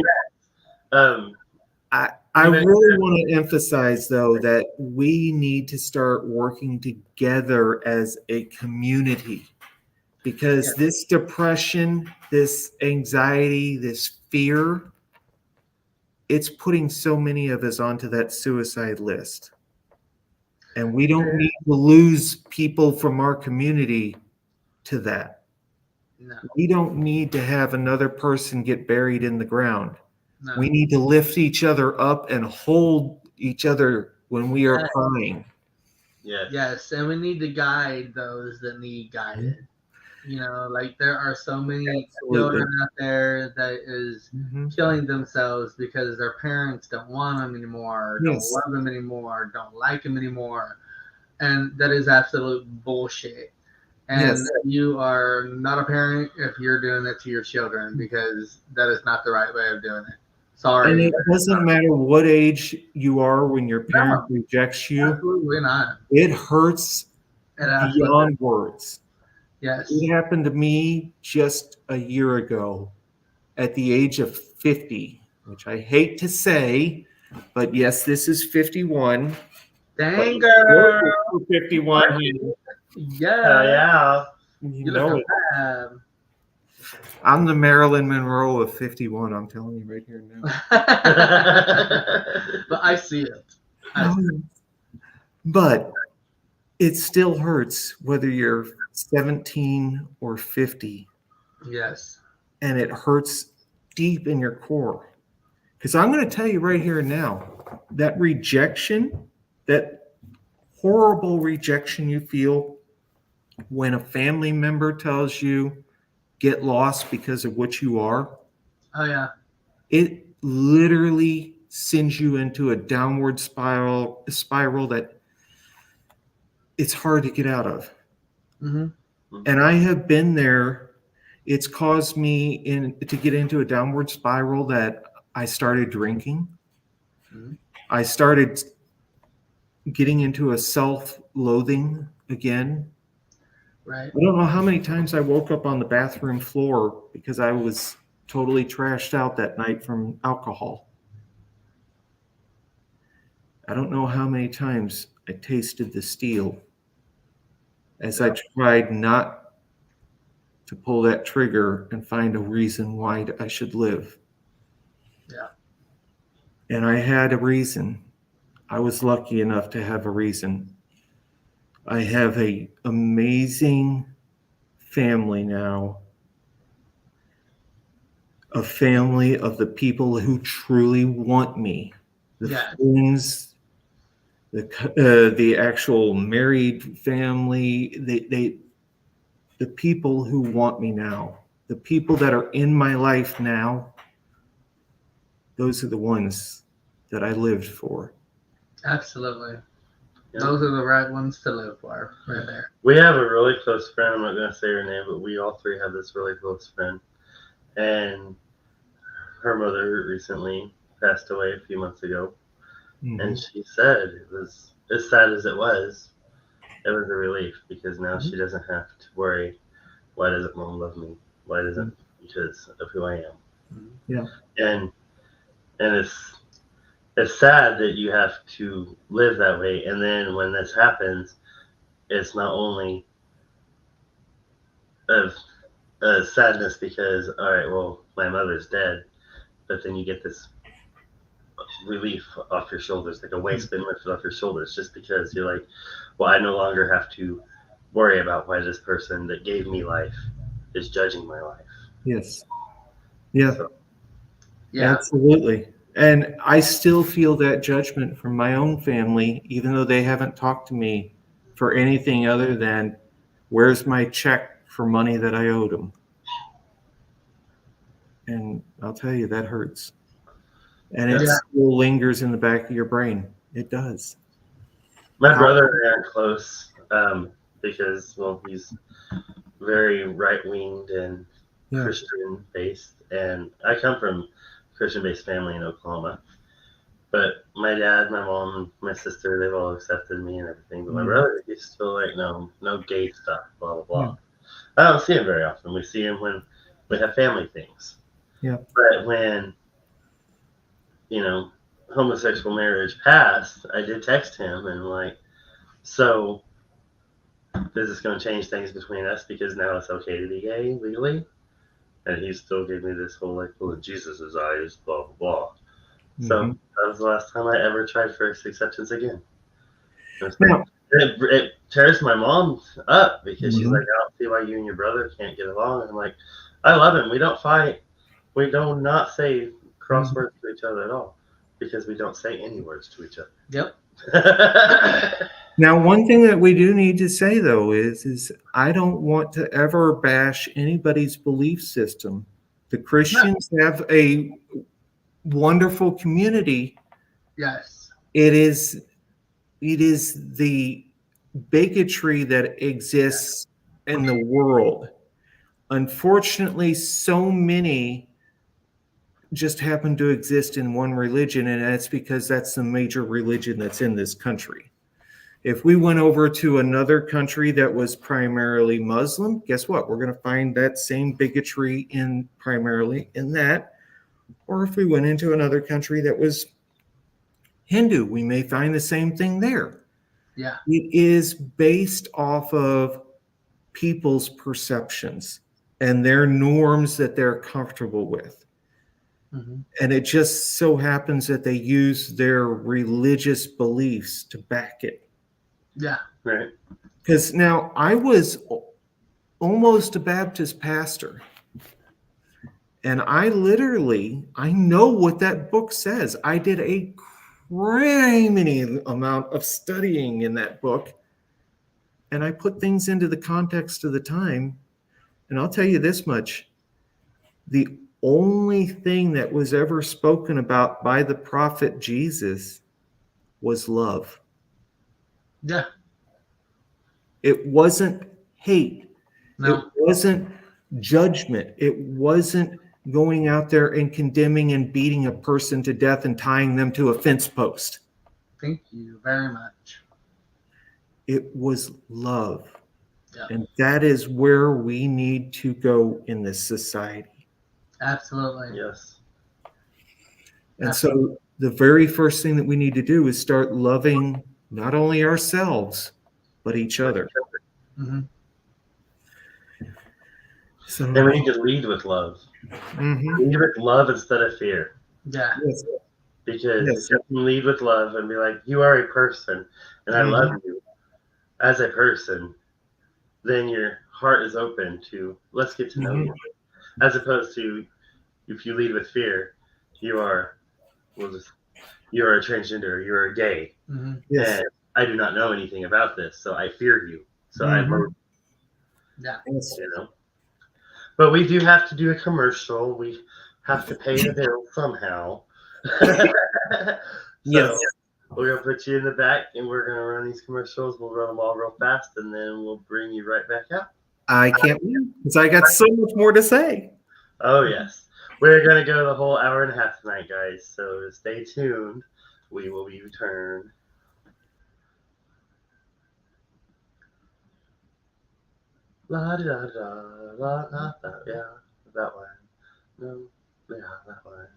I really want to emphasize, though, that we need to start working together as a community, because this depression, this anxiety, this fear, it's putting so many of us onto that suicide list. And we don't need to lose people from our community to that. No. We don't need to have another person get buried in the ground. No. We need to lift each other up and hold each other when we are Yes. crying. Yes, and we need to guide those that need guided. You know, like there are so many Absolutely. children out there that is killing themselves because their parents don't want them anymore, don't Yes. love them anymore, don't like them anymore. And that is absolute bullshit. And Yes. you are not a parent if you're doing that to your children, because that is not the right way of doing it. Sorry. And it doesn't matter what age you are when your parent No, rejects you. absolutely not. It hurts beyond words. Yes. It happened to me just a year ago at the age of 50, which I hate to say, but yes, this is 51. Dang, girl. 51. Yeah. Yeah. You know it. Bad. I'm the Marilyn Monroe of 51. I'm telling you right here now. But I see it. But it still hurts whether you're 17 or 50. Yes. And it hurts deep in your core. Because I'm going to tell you right here and now, that rejection, that horrible rejection you feel when a family member tells you, get lost because of what you are. Oh, yeah. It literally sends you into a downward spiral that it's hard to get out of. Mm-hmm. And I have been there. It's caused me to get into a downward spiral that I started drinking. Mm-hmm. I started getting into a self-loathing again. Right. I don't know how many times I woke up on the bathroom floor because I was totally trashed out that night from alcohol. I don't know how many times I tasted the steel as I tried not to pull that trigger and find a reason why I should live. Yeah. And I had a reason. I was lucky enough to have a reason. I have an amazing family now. A family of the people who truly want me. The friends, the actual married family, the people who want me now, the people that are in my life now, those are the ones that I lived for. Absolutely. Yeah. Those are the right ones to live for, right there. We have a really close friend. I'm not going to say her name, but we all three have this really close friend. And her mother recently passed away a few months ago. Mm-hmm. And she said it was, as sad as it was a relief, because now she doesn't have to worry, why doesn't mom love me? Why doesn't, because of who I am. Yeah. And it's sad that you have to live that way. And then when this happens, it's not only of sadness because, all right, well, my mother's dead, but then you get this relief off your shoulders, like a weight's been lifted off your shoulders, just because you're like, well, I no longer have to worry about why this person that gave me life is judging my life. Yes. Yeah. So, yeah. Absolutely. And I still feel that judgment from my own family, even though they haven't talked to me for anything other than, where's my check for money that I owed them? And I'll tell you, that hurts. And it still lingers in the back of your brain. It does. My brother and I are close because, well, he's very right-winged and Christian-based. And I come from a Christian-based family in Oklahoma. But my dad, my mom, my sister, they've all accepted me and everything. But my brother, he's still like, no gay stuff, blah, blah, blah. I don't see him very often. We see him when we have family things. Yeah. But when, homosexual marriage passed, I did text him and like, so is this going to change things between us because now it's okay to be gay legally? And he still gave me this whole like, well, in Jesus' eyes, blah, blah, blah. So that was the last time I ever tried for acceptance again. Now, it tears my mom up because she's Mhm. like, I don't see why you and your brother can't get along. And I'm like, I love him. We don't fight. We do not say cross words to each other at all because we don't say any words to each other. Yep. Now, one thing that we do need to say, though, is I don't want to ever bash anybody's belief system. The Christians have a wonderful community. Yes. It is the bigotry that exists in the world. Unfortunately, so many just happen to exist in one religion, and that's because that's the major religion that's in this country. If we went over to another country that was primarily Muslim, guess what? We're going to find that same bigotry primarily in that. Or if we went into another country that was Hindu, we may find the same thing there. Yeah. It is based off of people's perceptions and their norms that they're comfortable with. Mm-hmm. And it just so happens that they use their religious beliefs to back it. Yeah. Right. Because now I was almost a Baptist pastor. And I know what that book says. I did a crazy amount of studying in that book. And I put things into the context of the time. And I'll tell you this much. The only thing that was ever spoken about by the prophet Jesus was love. Yeah. It wasn't hate. No. It wasn't judgment. It wasn't going out there and condemning and beating a person to death and tying them to a fence post. Thank you very much. It was love. Yeah. And that is where we need to go in this society. Absolutely. Yes. And so the very first thing that we need to do is start loving not only ourselves, but each other. Mm-hmm. So, And we need to lead with love. mhm. Lead with love instead of fear. Yeah. Yes. Because Yes. if you can lead with love and be like, you are a person and I love you as a person, then your heart is open to let's get to know you. As opposed to if you lead with fear, you are a transgender, you're a gay. Mm-hmm. Yes. And I do not know anything about this, so I fear you. So I love Yeah. Yes. you know. But we do have to do a commercial. We have to pay the bill somehow. Yes. We're gonna put you in the back and we're gonna run these commercials. We'll run them all real fast and then we'll bring you right back out. I can't wait because I got so much more to say. Oh yes. We're gonna go the whole hour and a half tonight, guys. So stay tuned. We will return. La da da da la la da, yeah, that one. No, yeah, that one.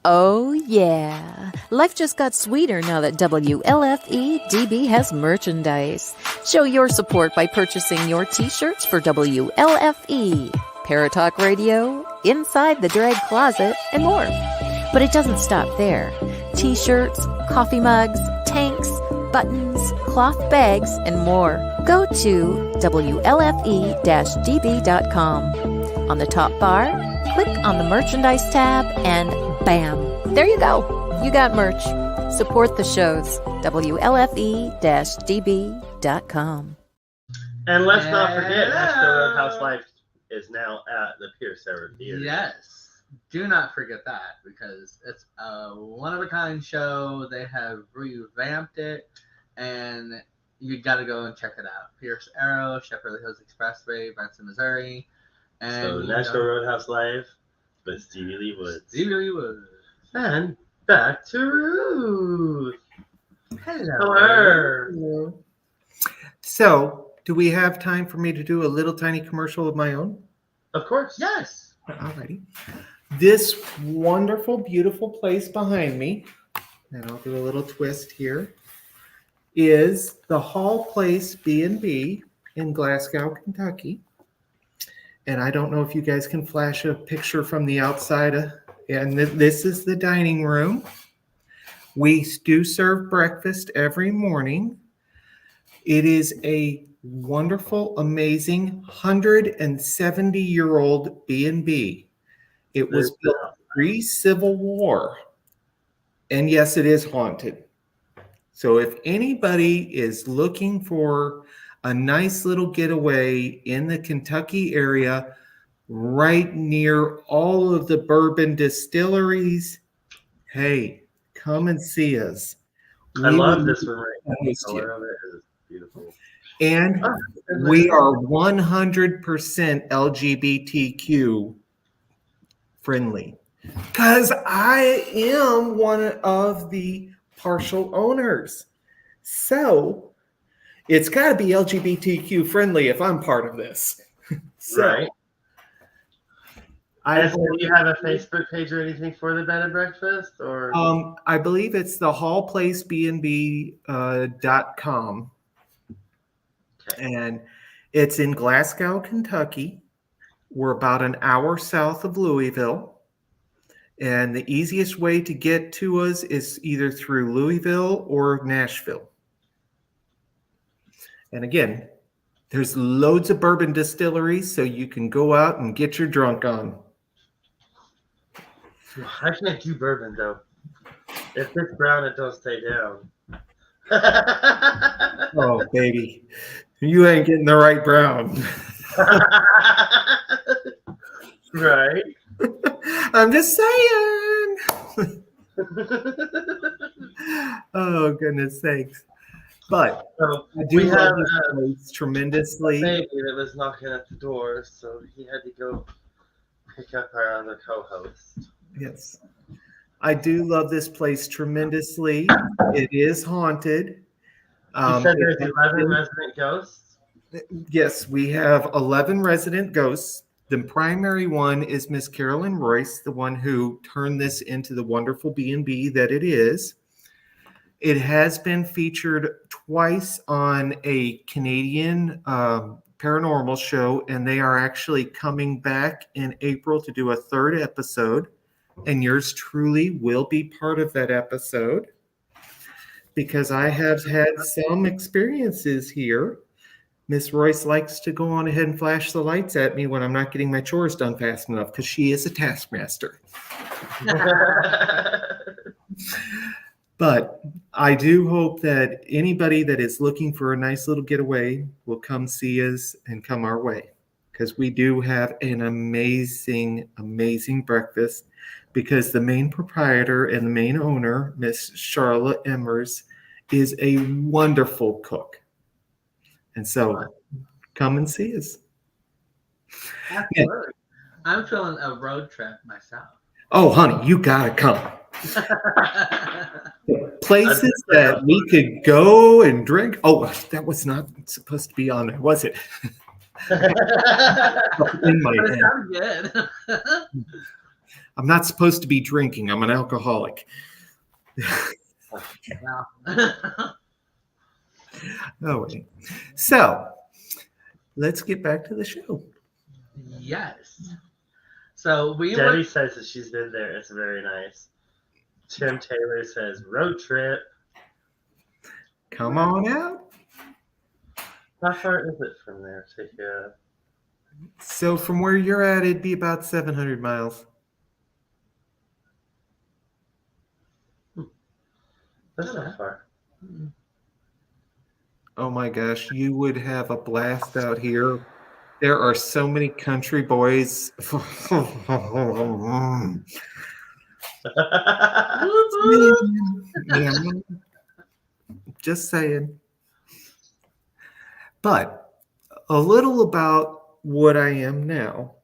Oh, yeah. Life just got sweeter now that WLFE DB has merchandise. Show your support by purchasing your t-shirts for WLFE, Paratalk Radio, Inside the Drag Closet, and more. But it doesn't stop there. T-shirts, coffee mugs, tanks, buttons, cloth bags, and more. Go to WLFE-DB.com. On the top bar, click on the merchandise tab and bam, there you go. You got merch. Support the shows. WLFE-DB.com. And let's not forget, Nashville Roadhouse Life is now at the Pierce Ever Theater. Yes. Do not forget that because it's a one-of-a-kind show. They have revamped it, and you got to go and check it out. Pierce Arrow, Shepherd Hills Expressway, Branson, Missouri. And So Nashville Roadhouse Live with Stevie Lee Woods. Stevie Lee Woods. And back to Ruth. Hello. So, do we have time for me to do a little tiny commercial of my own? Of course. Yes. Alrighty. This wonderful, beautiful place behind me, and I'll do a little twist here, is the Hall Place B&B in Glasgow, Kentucky. And I don't know if you guys can flash a picture from the outside. And this is the dining room. We do serve breakfast every morning. It is a wonderful, amazing 170-year-old B&B. It was built pre-Civil War. And yes, it is haunted. So if anybody is looking for a nice little getaway in the Kentucky area, right near all of the bourbon distilleries, hey, come and see us. I love this one right now. The color of it is beautiful. And we are 100% LGBTQ friendly because I am one of the partial owners. So it's got to be LGBTQ friendly if I'm part of this. Right. Do you have a Facebook page or anything for the bed and breakfast? Or I believe it's the hallplacebnb.com. Okay. And it's in Glasgow, Kentucky. We're about an hour south of Louisville. And the easiest way to get to us is either through Louisville or Nashville. And again, there's loads of bourbon distilleries, so you can go out and get your drunk on. I can't do bourbon though. If it's brown, it don't stay down. Oh, baby. You ain't getting the right brown. Right. I'm just saying. Oh, goodness sakes. But So I do we love have this place tremendously. a baby that was knocking at the door, so he had to go pick up our other co-host. Yes. I do love this place tremendously. It is haunted. You said there's 11 resident ghosts? Yes, we have 11 resident ghosts. The primary one is Miss Carolyn Royce, the one who turned this into the wonderful B&B that it is. It has been featured twice on a Canadian paranormal show, and they are actually coming back in April to do a third episode. And yours truly will be part of that episode because I have had some experiences here. Miss Royce likes to go on ahead and flash the lights at me when I'm not getting my chores done fast enough because she is a taskmaster. But I do hope that anybody that is looking for a nice little getaway will come see us and come our way because we do have an amazing, amazing breakfast because the main proprietor and the main owner, Miss Charlotte Emmers, is a wonderful cook. And so come and see us. Absolutely. I'm feeling a road trip myself. Oh, honey, you got to come. Places that we could go and drink. Oh, that was not supposed to be on there, was it? In my But it head. sounds good. I'm not supposed to be drinking. I'm an alcoholic. Wow. Oh, wait. So let's get back to the show. Yes. So we Debbie were. says that she's been there. It's very nice. Tim Taylor says road trip. Come on out. How far is it from there to here? So from where you're at, it'd be about 700 miles. That's not far. Oh my gosh, you would have a blast out here. There are so many country boys. Yeah, just saying. But a little about what I am now.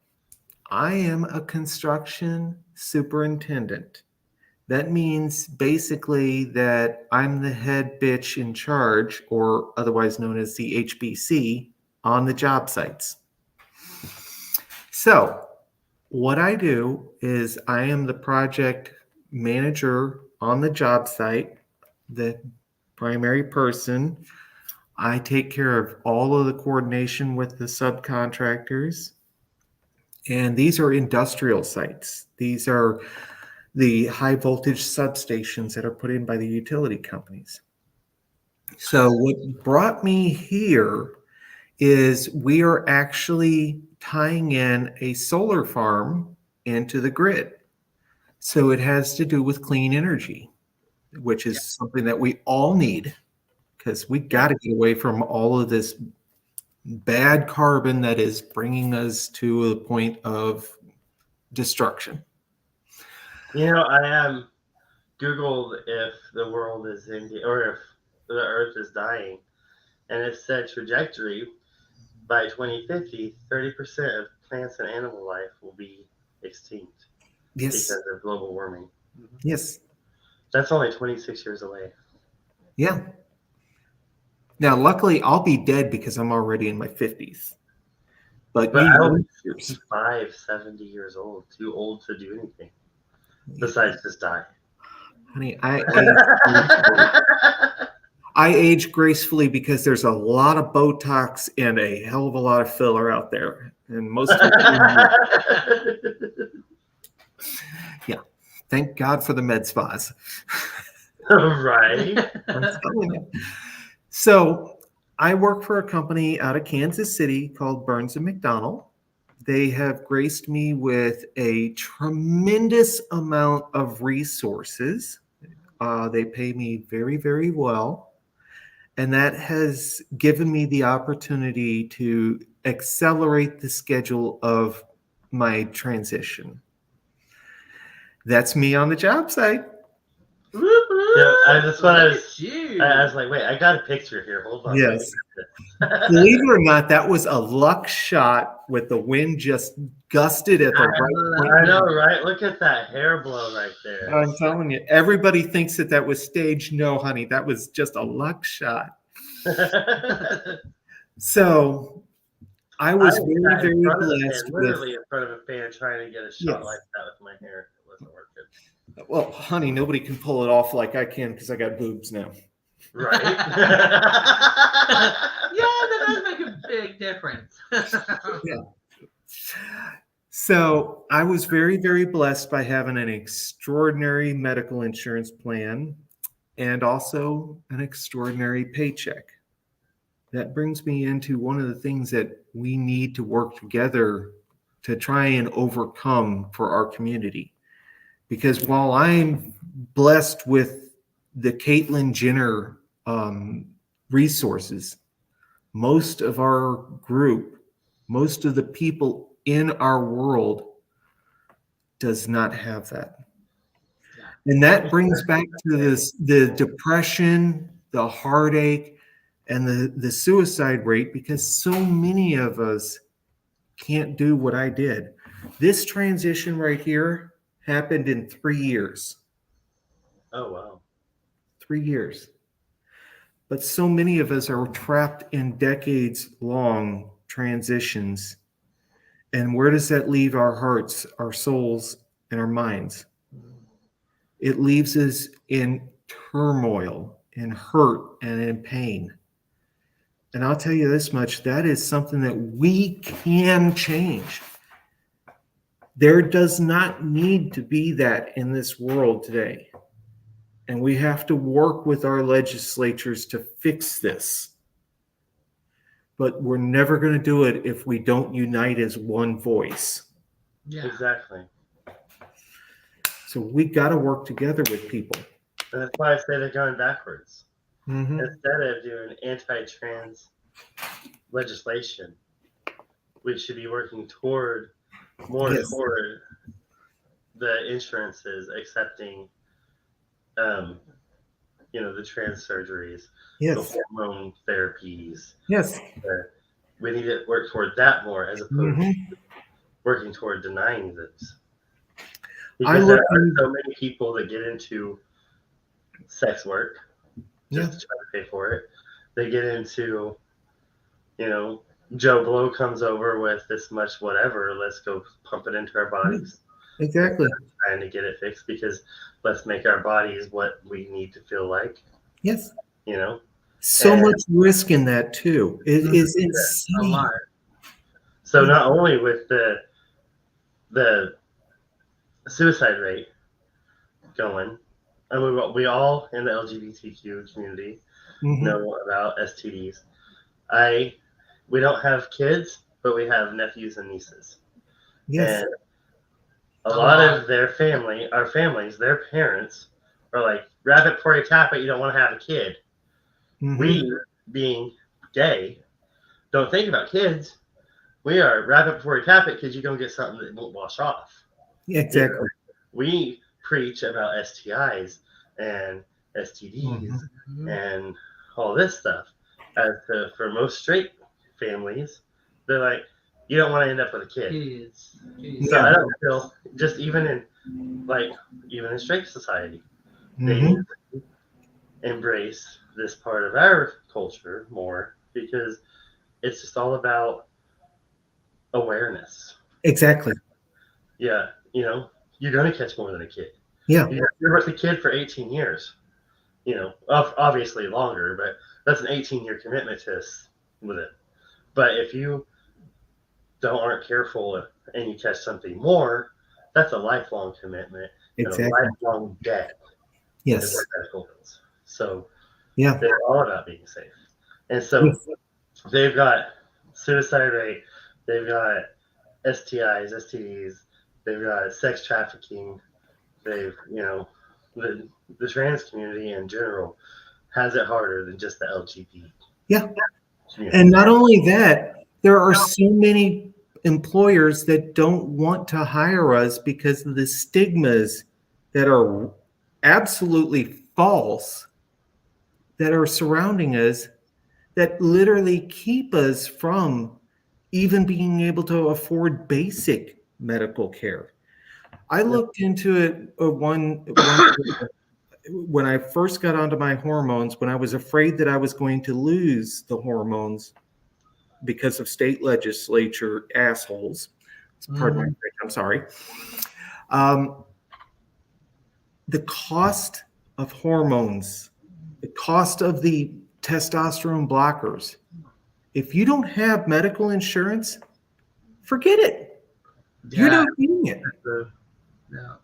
I am a construction superintendent. That means basically that I'm the head bitch in charge, or otherwise known as the HBC, on the job sites. So, what I do is I am the project manager on the job site, the primary person. I take care of all of the coordination with the subcontractors. And these are industrial sites. These are the high voltage substations that are put in by the utility companies. So what brought me here is we are actually tying in a solar farm into the grid. So it has to do with clean energy, which is something that we all need because we got to get away from all of this bad carbon that is bringing us to a point of destruction. You know, I Googled if the world is ending or if the Earth is dying, and it said trajectory by 2050, 30% of plants and animal life will be extinct Yes. because of global warming. Yes. That's only 26 years away. Yeah. Now, luckily, I'll be dead because I'm already in my 50s. But I know, will be 70 years old, too old to do anything besides just die. Honey, I age gracefully because there's a lot of Botox and a hell of a lot of filler out there. And most of it, yeah. Thank God for the med spas. Right. So I work for a company out of Kansas City called Burns and McDonnell. They have graced me with a tremendous amount of resources. They pay me very, very well. And that has given me the opportunity to accelerate the schedule of my transition. That's me on the job site. Yeah, I was like, wait, I got a picture here. Hold on. Yes. Believe it or not, that was a luck shot with the wind just gusted at the right point. I know, right? Look at that hair blow right there. I'm telling you, everybody thinks that was staged. No, honey, that was just a luck shot. So I was very, very blessed. Literally in front of a fan trying to get a shot like that with my hair. It wasn't working. Well, honey, nobody can pull it off like I can because I got boobs now. Right. Yeah, that does make a big difference. Yeah. So I was very, very blessed by having an extraordinary medical insurance plan and also an extraordinary paycheck. That brings me into one of the things that we need to work together to try and overcome for our community. Because while I'm blessed with the Caitlyn Jenner resources, most of our group, most of the people in our world does not have that. And that brings back to the depression, the heartache, and the suicide rate, because so many of us can't do what I did. This transition right here happened in 3 years. Oh, wow. 3 years. But so many of us are trapped in decades-long transitions. And where does that leave our hearts, our souls, and our minds. It leaves us in turmoil, in hurt, and in pain. And I'll tell you this much, that is something that we can change. There does not need to be that in this world today. And we have to work with our legislatures to fix this. But we're never going to do it if we don't unite as one voice. Yeah. Exactly. So we got to work together with people. And that's why I say they're going backwards. Mm-hmm. Instead of doing anti-trans legislation, we should be working toward the insurances accepting, the trans surgeries, Yes. the hormone therapies. Yes. We need to work toward that more as opposed to working toward denying this. Because there are so many people that get into sex work just to try to pay for it. They get into, Joe Blow comes over with this much whatever, let's go pump it into our bodies. Exactly. Trying to get it fixed because let's make our bodies what we need to feel like. Yes. So much risk in that too. It is insane. A lot. So not only with the suicide rate going, and we all in the LGBTQ community know about STDs. We don't have kids, but we have nephews and nieces. Yes. And a lot of their families, their parents are like, wrap it before you tap it, you don't want to have a kid. We, being gay, don't think about kids. We are wrap it before you tap it because you're going to get something that won't wash off. Exactly. We preach about STIs and STDs and all this stuff. For most straight families, they're like, you don't want to end up with a kid. So I don't feel, just even in straight society, they need to embrace this part of our culture more because it's just all about awareness. Exactly. Yeah, you're going to catch more than a kid. Yeah. You're with a kid for 18 years. Obviously longer, but that's an 18-year commitment to us with it. But if you aren't careful and you catch something more, that's a lifelong commitment and a lifelong debt. Yes. So yeah, they're all about being safe. And so they've got suicide rate, they've got STIs, STDs, they've got sex trafficking, they've, the trans community in general has it harder than just the LGBT. Yeah. community. And not only that, there are so many employers that don't want to hire us because of the stigmas that are absolutely false that are surrounding us that literally keep us from even being able to afford basic medical care. I looked into it when I first got onto my hormones, when I was afraid that I was going to lose the hormones because of state legislature assholes. Pardon my French, I'm sorry. The cost of hormones, the cost of the testosterone blockers, if you don't have medical insurance, forget it. You're not getting it. No.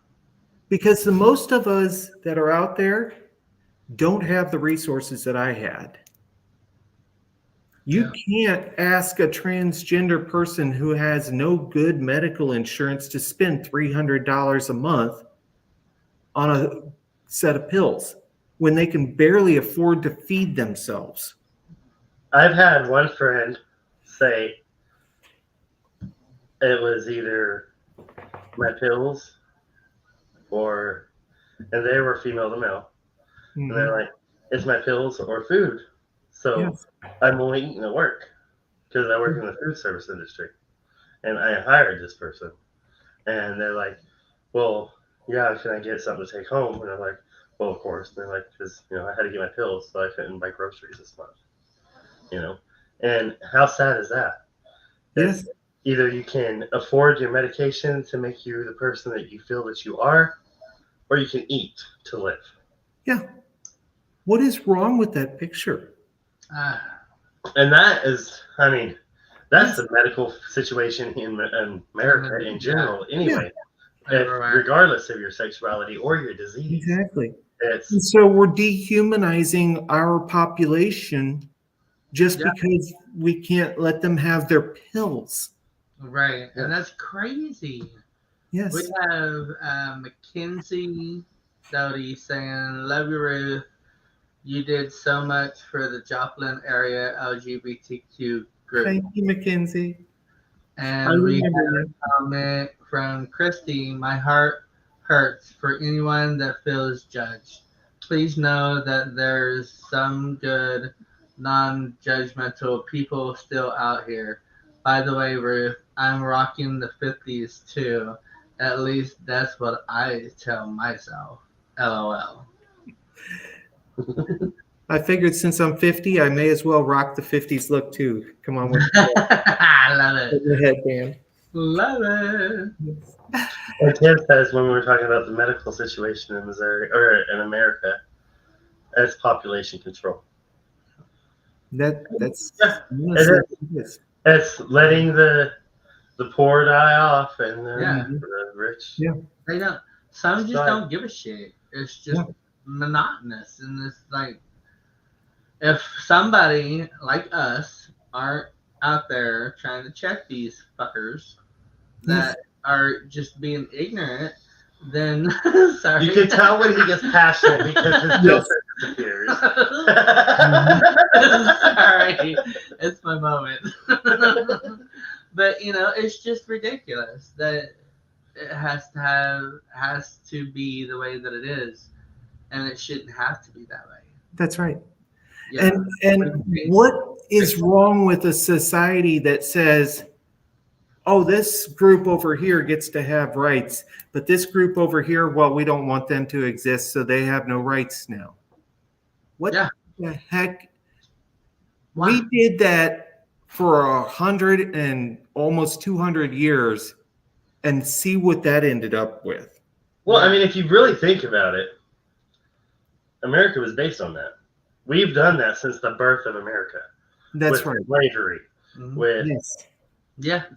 Because the most of us that are out there don't have the resources that I had. You can't ask a transgender person who has no good medical insurance to spend $300 a month on a set of pills when they can barely afford to feed themselves. I've had one friend say it was either my pills and they were female to male. And they're like, it's my pills or food. So I'm only eating at work because I work in the food service industry. And I hired this person. And they're like, well, yeah, can I get something to take home? And I'm like, well, of course. And they're like, because, I had to get my pills so I couldn't buy groceries this month. And how sad is that? Yes. either you can afford your medication to make you the person that you feel that you are, or you can eat to live. Yeah. What is wrong with that picture? And that is, I mean, that's Yes. the medical situation in America in general, anyway. Regardless of your sexuality or your disease. Exactly. And It's so we're dehumanizing our population just because we can't let them have their pills. Right. And that's crazy. Yes. We have Mackenzie Doty saying, "Love you, Ruth. You did so much for the Joplin area LGBTQ group." Thank you, Mackenzie. I And we remember have you. a comment from Christy. "My heart hurts for anyone that feels judged. Please know that there's some good, non-judgmental people still out here. By the way, Ruth, I'm rocking the 50s too. At least that's what I tell myself. LOL." I figured since I'm 50, I may as well rock the 50s look too. Come on with I love it. the headband. Love it. like Ken says when we were talking about the medical situation in Missouri or in America, that's population control. That's it's letting the poor die off and the rich. Yeah. They don't. Some just don't give a shit. It's just monotonous, and it's like if somebody like us aren't out there trying to check these fuckers that are just being ignorant, then sorry. You can tell when he gets passionate because his filter disappears. Sorry, it's my moment. But it's just ridiculous that it has to be the way that it is, and it shouldn't have to be that way. That's right. Yeah. And what is wrong with a society that says, oh, this group over here gets to have rights, but this group over here, well, we don't want them to exist, so they have no rights now. What the heck? Wow. We did that for 100 and almost 200 years, and see what that ended up with. Well, I mean, if you really think about it, America was based on that. We've done that since the birth of America. That's with right. Slavery, with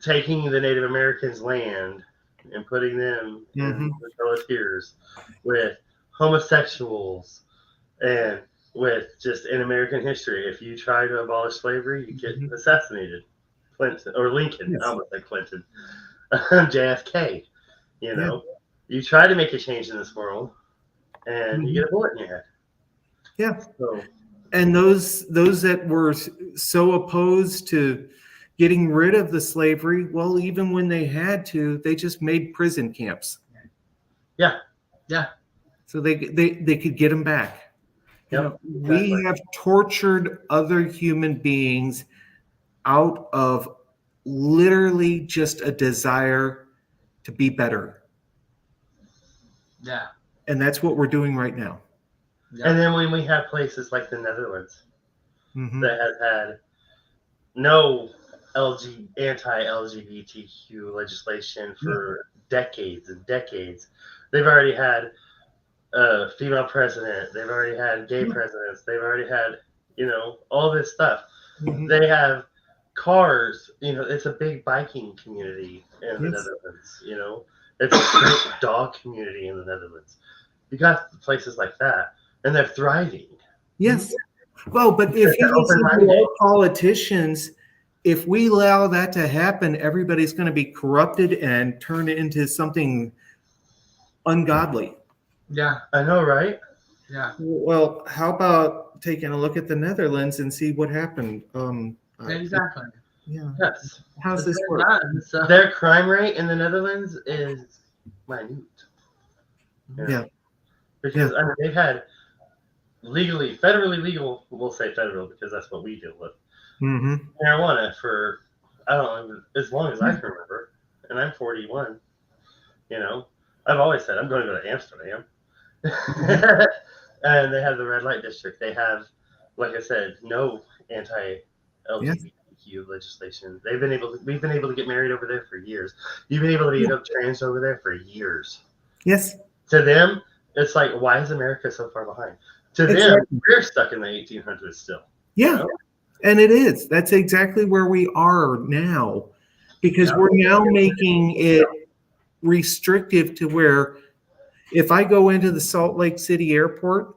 taking the Native Americans' land and putting them in the frontiers, with homosexuals, and with just in American history, if you try to abolish slavery, you get assassinated. Clinton or Lincoln, I almost like Clinton, JFK. You try to make a change in this world, and you get a bullet in your head. Yeah. So, and those that were so opposed to getting rid of the slavery, well, even when they had to, they just made prison camps. Yeah. So they could get them back. Exactly. We have tortured other human beings out of literally just a desire to be better. Yeah. And that's what we're doing right now. Yeah. And then when we have places like the Netherlands that has had no anti-LGBTQ legislation for decades and decades, they've already had a female president, they've already had gay presidents, they've already had, all this stuff. They have cars, it's a big biking community in the Netherlands, it's a great dog community in the Netherlands. You got places like that, and they're thriving. Yes. Well, but if you listen to our politicians, if we allow that to happen, everybody's going to be corrupted and turn it into something ungodly. Yeah. I know, right? Yeah. Well, how about taking a look at the Netherlands and see what happened? Exactly. Yeah. Yes. How's this work? Their crime rate in the Netherlands is minute. Yeah. Because I mean, they've had federally legal, we'll say federal because that's what we deal with, marijuana for, I don't know, as long as I can remember. And I'm 41. I've always said I'm going to go to Amsterdam. And they have the red light district. They have, like I said, no anti-LGBTQ LGBTQ legislation. We've been able to get married over there for years. You've been able to get up trans over there for years. Yes. To them, it's like, why is America so far behind? To them, Exactly. we're stuck in the 1800s still. Yeah. know? And it is. That's exactly where we are now, because we're now making it restrictive to where if I go into the Salt Lake City airport,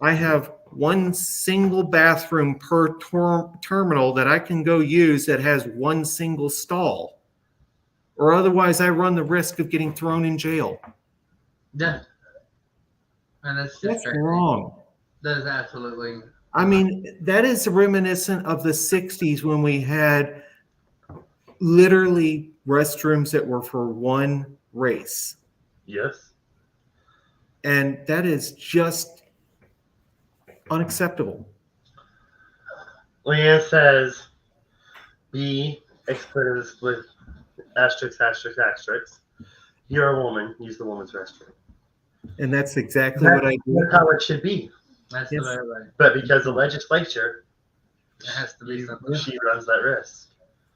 I have one single bathroom per terminal that I can go use that has one single stall. Or otherwise, I run the risk of getting thrown in jail. Yeah. And that's wrong. That is absolutely. I mean, that is reminiscent of the 60s when we had literally restrooms that were for one race. Yes. And that is just unacceptable. Leanne says, be expletive with asterisk, asterisk, asterisk. You're a woman, use the woman's restroom. And that's exactly what I do. That's how it should be. That's the very right. But because the legislature, it has to be something. She runs that risk.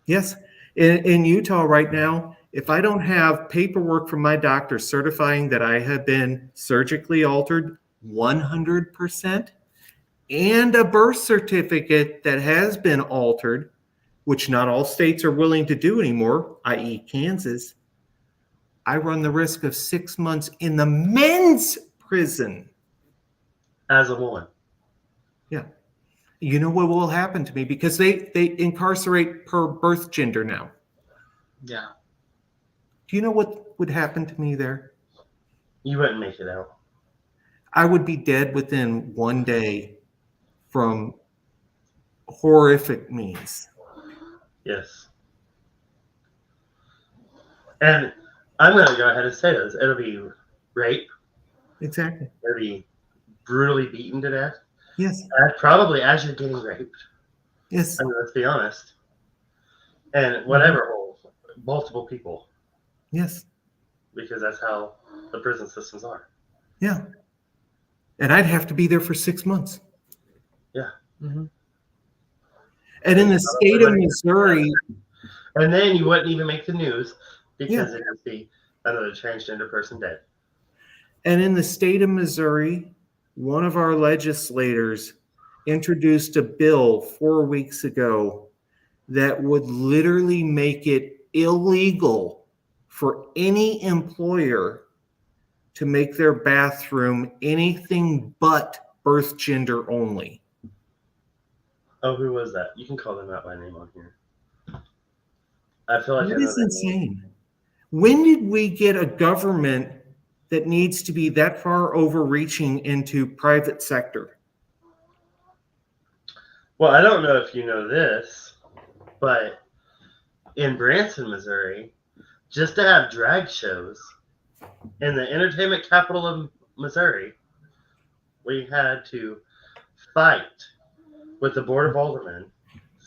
Yes. In Utah right now, if I don't have paperwork from my doctor certifying that I have been surgically altered 100% and a birth certificate that has been altered, which not all states are willing to do anymore, i.e. Kansas, I run the risk of 6 months in the men's prison. As a woman. Yeah. You know what will happen to me? Because they incarcerate per birth gender now. Yeah. Do you know what would happen to me there? You wouldn't make it out. I would be dead within 1 day from horrific means. Yes. And I'm going to go ahead and say this. It'll be rape. Exactly. It'll be brutally beaten to death. Yes. Probably as you're getting raped. Yes. I mean, let's be honest. And whatever, multiple people. Yes. Because that's how the prison systems are. Yeah. And I'd have to be there for 6 months. Yeah. Mm-hmm. And in the state of Missouri. And then you wouldn't even make the news because it would be another transgender person dead. And in the state of Missouri, one of our legislators introduced a bill 4 weeks ago that would literally make it illegal for any employer to make their bathroom anything but birth gender only. Oh, who was that? You can call them out by name on here. I feel like that is insane. When did we get a government that needs to be that far overreaching into private sector? Well, I don't know if you know this, but in Branson, Missouri, just to have drag shows in the entertainment capital of Missouri, we had to fight with the Board of Aldermen,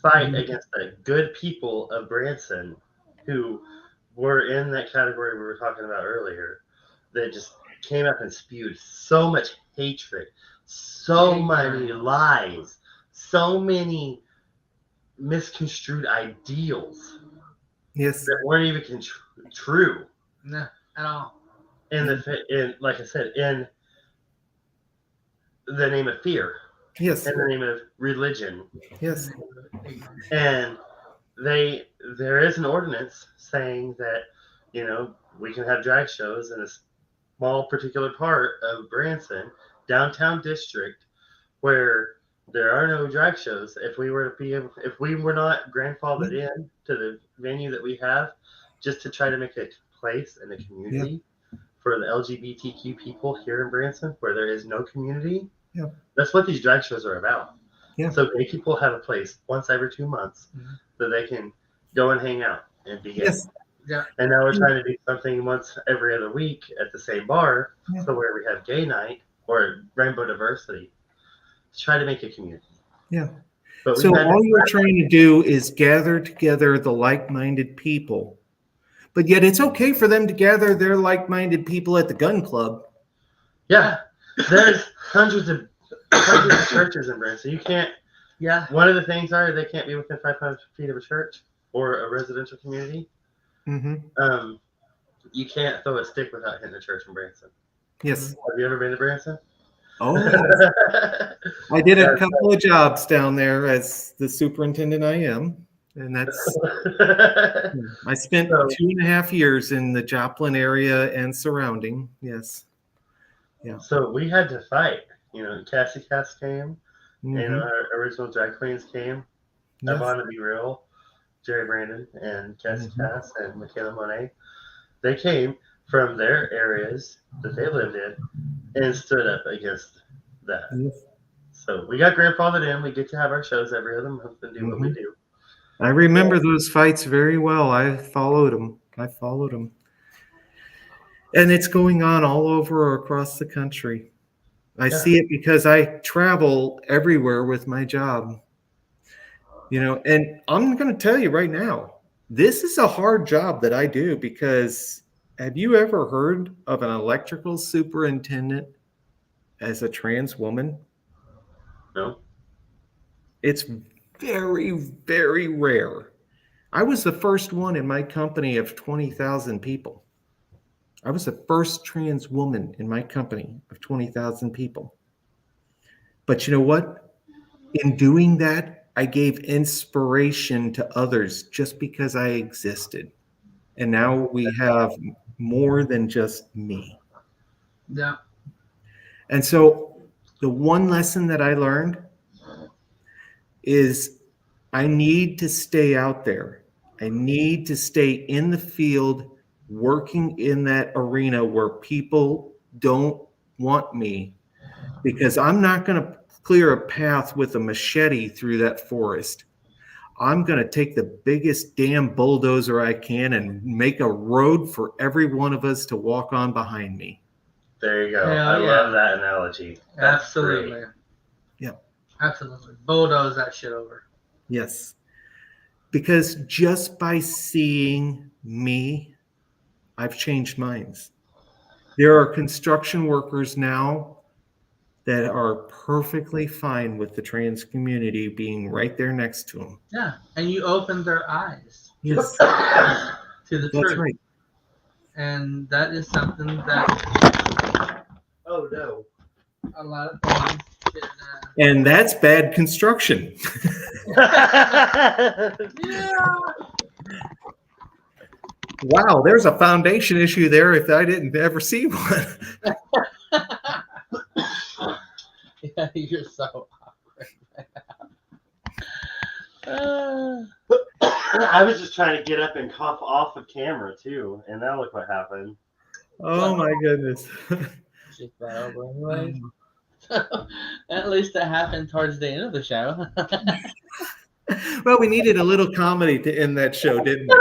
fight against the good people of Branson who were in that category we were talking about earlier, that just came up and spewed so much hatred, so many lies, so many misconstrued ideals. Yes. That weren't even true. No, at all. Like I said, in the name of fear. Yes. In the name of religion. Yes. And there is an ordinance saying that, we can have drag shows in a small particular part of Branson, downtown district, where there are no drag shows. If we were not grandfathered in to the venue that we have, just to try to make a place and a community for the LGBTQ people here in Branson, where there is no community. Yeah. That's what these drag shows are about. Yeah. So gay people have a place once every 2 months that they can go and hang out and be gay. Yes. Yeah. And now we're trying to do something once every other week at the same bar, so where we have gay night or rainbow diversity, to try to make a community. Yeah. But so all you're trying to do is gather together the like-minded people. But yet it's okay for them to gather their like-minded people at the gun club. Yeah. There's hundreds of churches in Branson. You can't Yeah. One of the things are they can't be within 500 feet of a church or a residential community. Mm-hmm. You can't throw a stick without hitting a church in Branson. Yes. Have you ever been to Branson? Oh, yes. I did a couple of jobs down there as the superintendent I am. And that's, I spent 2.5 years in the Joplin area and surrounding. Yes. Yeah. So we had to fight. Cassie Cass came. Mm-hmm. Our original drag queens came. Yes. Yvonne to Be Real, Jerry Brandon, and Cassie Cass, and Michaela Monet. They came from their areas that they lived in and stood up against that. Yes. So we got grandfathered in. We get to have our shows every other month and do what we do. I remember those fights very well. I followed them. And it's going on all over across the country. I see it because I travel everywhere with my job. And I'm going to tell you right now, this is a hard job that I do because have you ever heard of an electrical superintendent as a trans woman? No. It's very, very rare. I was the first one in my company of 20,000 people. I was the first trans woman in my company of 20,000 people. But you know what? In doing that, I gave inspiration to others just because I existed. And now we have more than just me. Yeah. And so the one lesson that I learned is I need to stay out there. I need to stay in the field, working in that arena where people don't want me, because I'm not going to clear a path with a machete through that forest. I'm going to take the biggest damn bulldozer I can and make a road for every one of us to walk on behind me. There you go. I love that analogy. That's absolutely. Great. Yeah. Absolutely. Bulldoze that shit over. Yes. Because just by seeing me, I've changed minds. There are construction workers now that are perfectly fine with the trans community being right there next to them. Yeah, and you open their eyes. Yes. To the That's truth. right. And that is something that, oh no, a lot of things can, and that's bad construction. yeah. Wow, there's a foundation issue there if I didn't ever see one. Yeah, you're so awkward. I was just trying to get up and cough off of camera too, and now look what happened. Oh my goodness. Just that over anyway. At least that happened towards the end of the show. Well, we needed a little comedy to end that show, didn't we?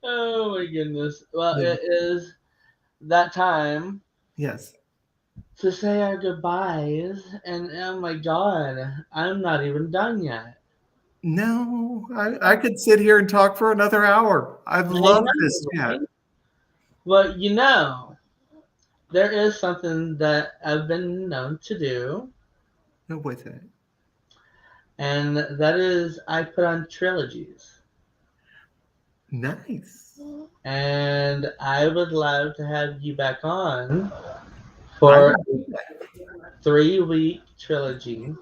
Oh my goodness. Well, it is that time. Yes. To say our goodbyes, and oh my god, I'm not even done yet. No, I could sit here and talk for another hour. I've loved this chat. Well, there is something that I've been known to do. What's that? And that is I put on trilogies. Nice. And I would love to have you back on for a 3-week trilogy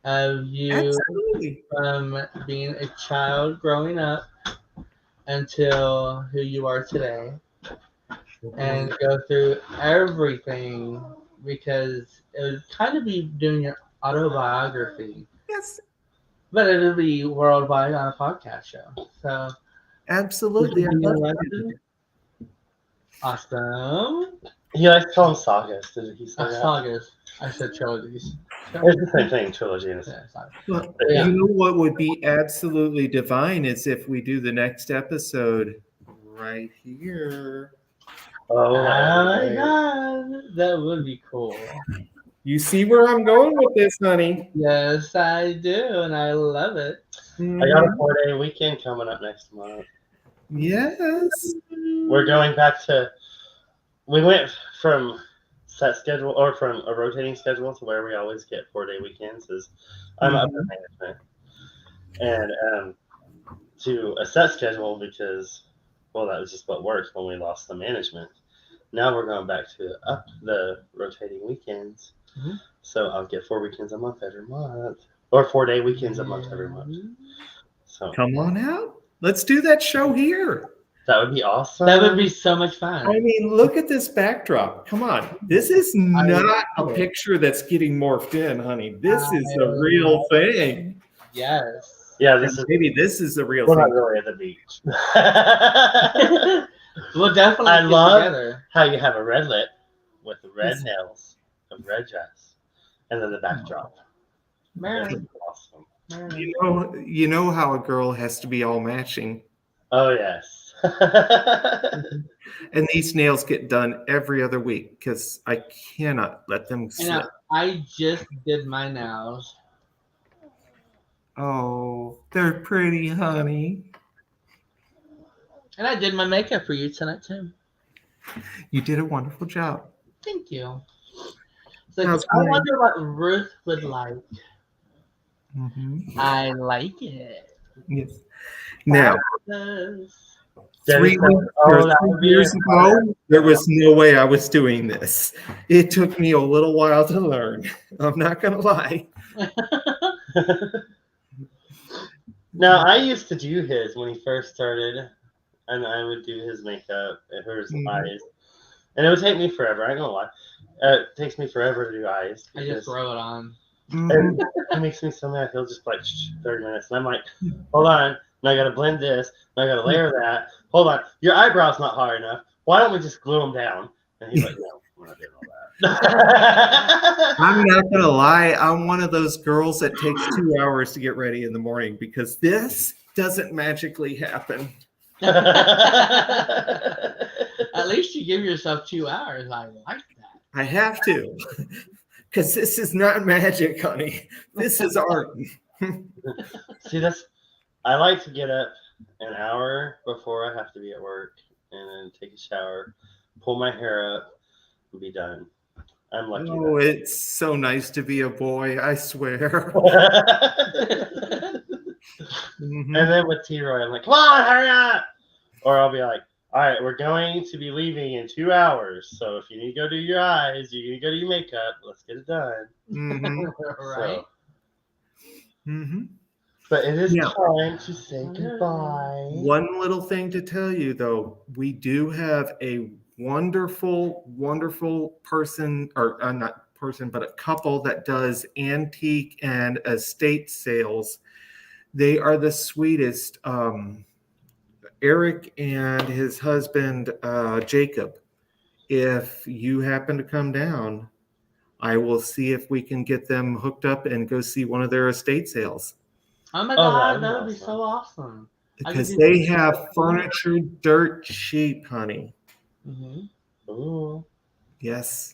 of you from being a child growing up until who you are today, and go through everything, because it would kind of be doing your autobiography. Yes. But it would be worldwide on a podcast show. So absolutely. Awesome. He likes to call them sagas. Did he say that? Sagas. I said trilogies. It's the same thing, trilogy. Well, you know what would be absolutely divine is if we do the next episode right here. Oh my god, that would be cool. You see where I'm going with this, honey? Yes, I do, and I love it. I got a 4-day weekend coming up next month. Yes. We're going back to. We went from set schedule or from a rotating schedule to where we always get 4-day weekends is I'm upper management. And to a set schedule because, well, that was just what worked when we lost the management. Now we're going back to up the rotating weekends. Mhm. So I'll get 4 weekends a month every month. Or 4-day weekends a month every month. So Come on out. Let's do that show here. that would be awesome. That would be so much fun. I mean, look at this backdrop. Come on. This is not a picture that's getting morphed in, honey. This is the real thing. Yes. Yeah, Maybe this is the real we're thing. not really at the beach. We'll definitely I get love together. how you have a red lip with red nails, a red dress, and then the backdrop. Marilyn. Awesome. You know how a girl has to be all matching. Oh, yes. And these nails get done every other week because I cannot let them slip. I just did my nails. Oh, they're pretty, honey. And I did my makeup for you tonight, too. You did a wonderful job. Thank you. So I wonder what Ruth would like. Mm-hmm. I like it. Yes. Now, Fabulous. 3 years ago, there was no way I was doing this. It took me a little while to learn. I'm not going to lie. Now, I used to do his when he first started, and I would do his makeup and his eyes. And it would take me forever. I ain't gonna lie. It takes me forever to do eyes. I just throw it on. And it makes me so mad. He'll just like 30 minutes. And I'm like, hold on. Now I got to blend this. Now I got to layer that. Hold on. Your eyebrow's not hard enough. Why don't we just glue them down? And he's like, no, we're not doing all that. I'm not going to lie. I'm one of those girls that takes 2 hours to get ready in the morning because this doesn't magically happen. At least you give yourself 2 hours. I like that. I have to. Because this is not magic, honey. This is art. See, I like to get up an hour before I have to be at work and then take a shower, pull my hair up, and be done. I'm lucky. Oh, it's so nice to be a boy, I swear. And then with T-Roy, I'm like, come on, hurry up! Or I'll be like, all right, we're going to be leaving in 2 hours. So if you need to go do your eyes, you need to go do your makeup. Let's get it done. Right. So, but it is time to say goodbye. One little thing to tell you, though, we do have a wonderful, wonderful person, or not person, but a couple that does antique and estate sales. They are the sweetest. Eric and his husband, Jacob. If you happen to come down, I will see if we can get them hooked up and go see one of their estate sales. Oh my God, that would be so awesome. Because they have furniture dirt cheap, honey. Ooh. Yes.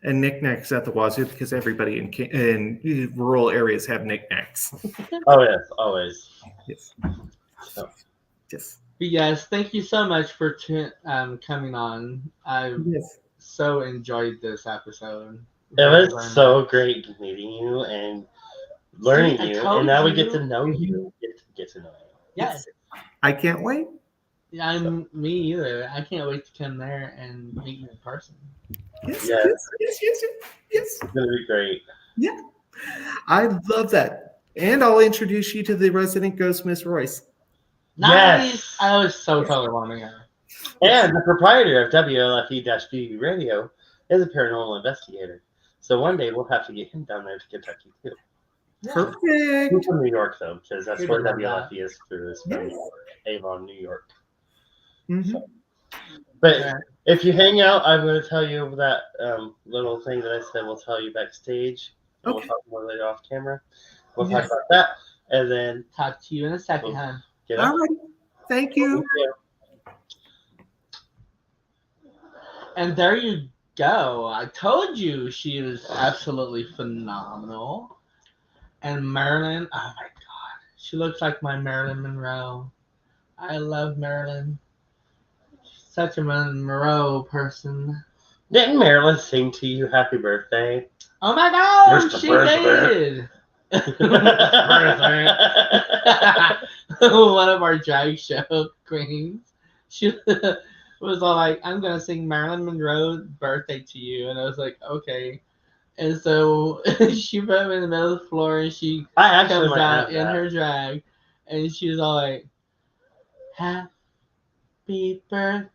And knickknacks at the wazoo because everybody in rural areas have knickknacks. Oh, yes, always. Yes. So. Yes. But yes, thank you so much for coming on. I so enjoyed this episode. It was so great meeting you and learning you, and now we get to know you. Get to know you. Yes. I can't wait. Me either. I can't wait to come there and meet you in person. Yes. It's gonna be great. Yeah, I love that, and I'll introduce you to the resident ghost, Miss Royce. Nice. Yes. I was so totally wanting her. And the proprietor of WLFE-BB Radio is a paranormal investigator. So one day we'll have to get him down there to Kentucky too. Perfect. He's from New York though, because that's where WLFE is through. Is from Avon, New York. So. But if you hang out, I'm going to tell you that little thing that I said. We'll tell you backstage. And we'll talk more later off camera. We'll talk about that, and then talk to you in a second, hon. All right. Thank you. And there you go. I told you she was absolutely phenomenal. And Marilyn, oh my God, she looks like my Marilyn Monroe. I love Marilyn. She's such a Monroe person. Didn't Marilyn sing to you happy birthday? Oh my gosh, Mr. she Birthday. did. One of our drag show queens. She was all like, I'm going to sing Marilyn Monroe's birthday to you. And I was like, okay. And so she put me in the middle of the floor and she I actually comes might out have in that. her drag. And she was all like, happy birthday.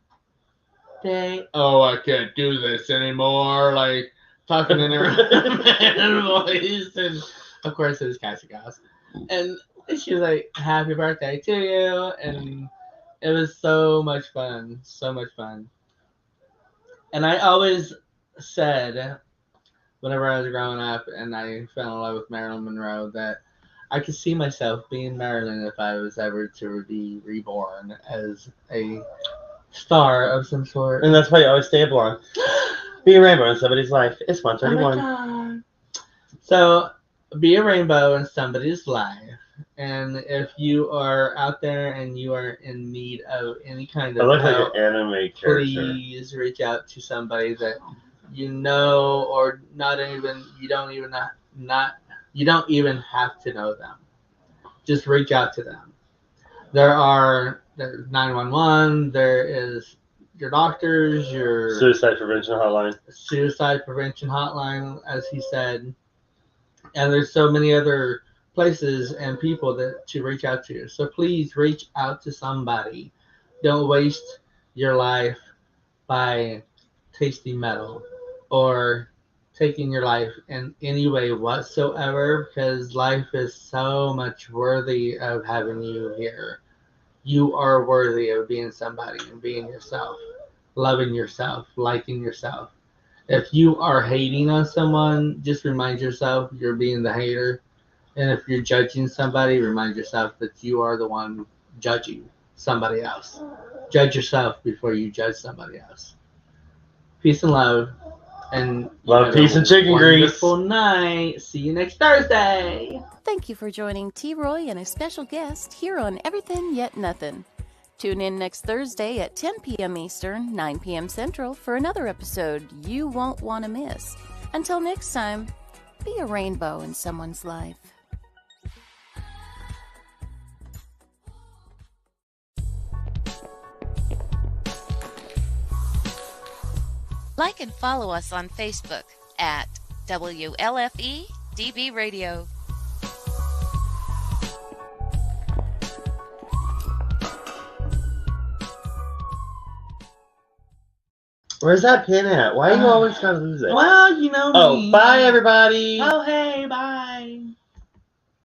Oh, I can't do this anymore. Like, talking in her man voice. And of course, it was Cassie Goss. And she was like, happy birthday to you. And it was so much fun. So much fun. And I always said, whenever I was growing up and I fell in love with Marilyn Monroe, that I could see myself being Marilyn if I was ever to be reborn as a star of some sort. And that's why you always stay a blonde. Be a rainbow in somebody's life. It's Oh 131. my God. So, be a rainbow in somebody's life. And if you are out there and you are in need of any kind I of look like help, an anime character. please reach out to somebody that you know, or not even you don't even have to know them. Just reach out to them. There's 911. There is your doctors, your Suicide prevention hotline. suicide prevention hotline, as he said, and there's so many other places and people to reach out to. So please reach out to somebody. Don't waste your life by tasting metal or taking your life in any way whatsoever, because life is so much worthy of having you here. You are worthy of being somebody and being yourself, loving yourself, liking yourself. If you are hating on someone, just remind yourself you're being the hater. And if you're judging somebody, remind yourself that you are the one judging somebody else. Judge yourself before you judge somebody else. Peace and love. And Love, peace, and chicken grease. Wonderful night. See you next Thursday. Thank you for joining T. Roy and a special guest here on Everythin Yet Nothin. Tune in next Thursday at 10 p.m. Eastern, 9 p.m. Central for another episode you won't want to miss. Until next time, be a rainbow in someone's life. Like and follow us on Facebook at WLFE DB Radio. Where's that pin at? Why you always gotta lose it? Well, you know me. Oh, bye everybody. Oh, hey, bye.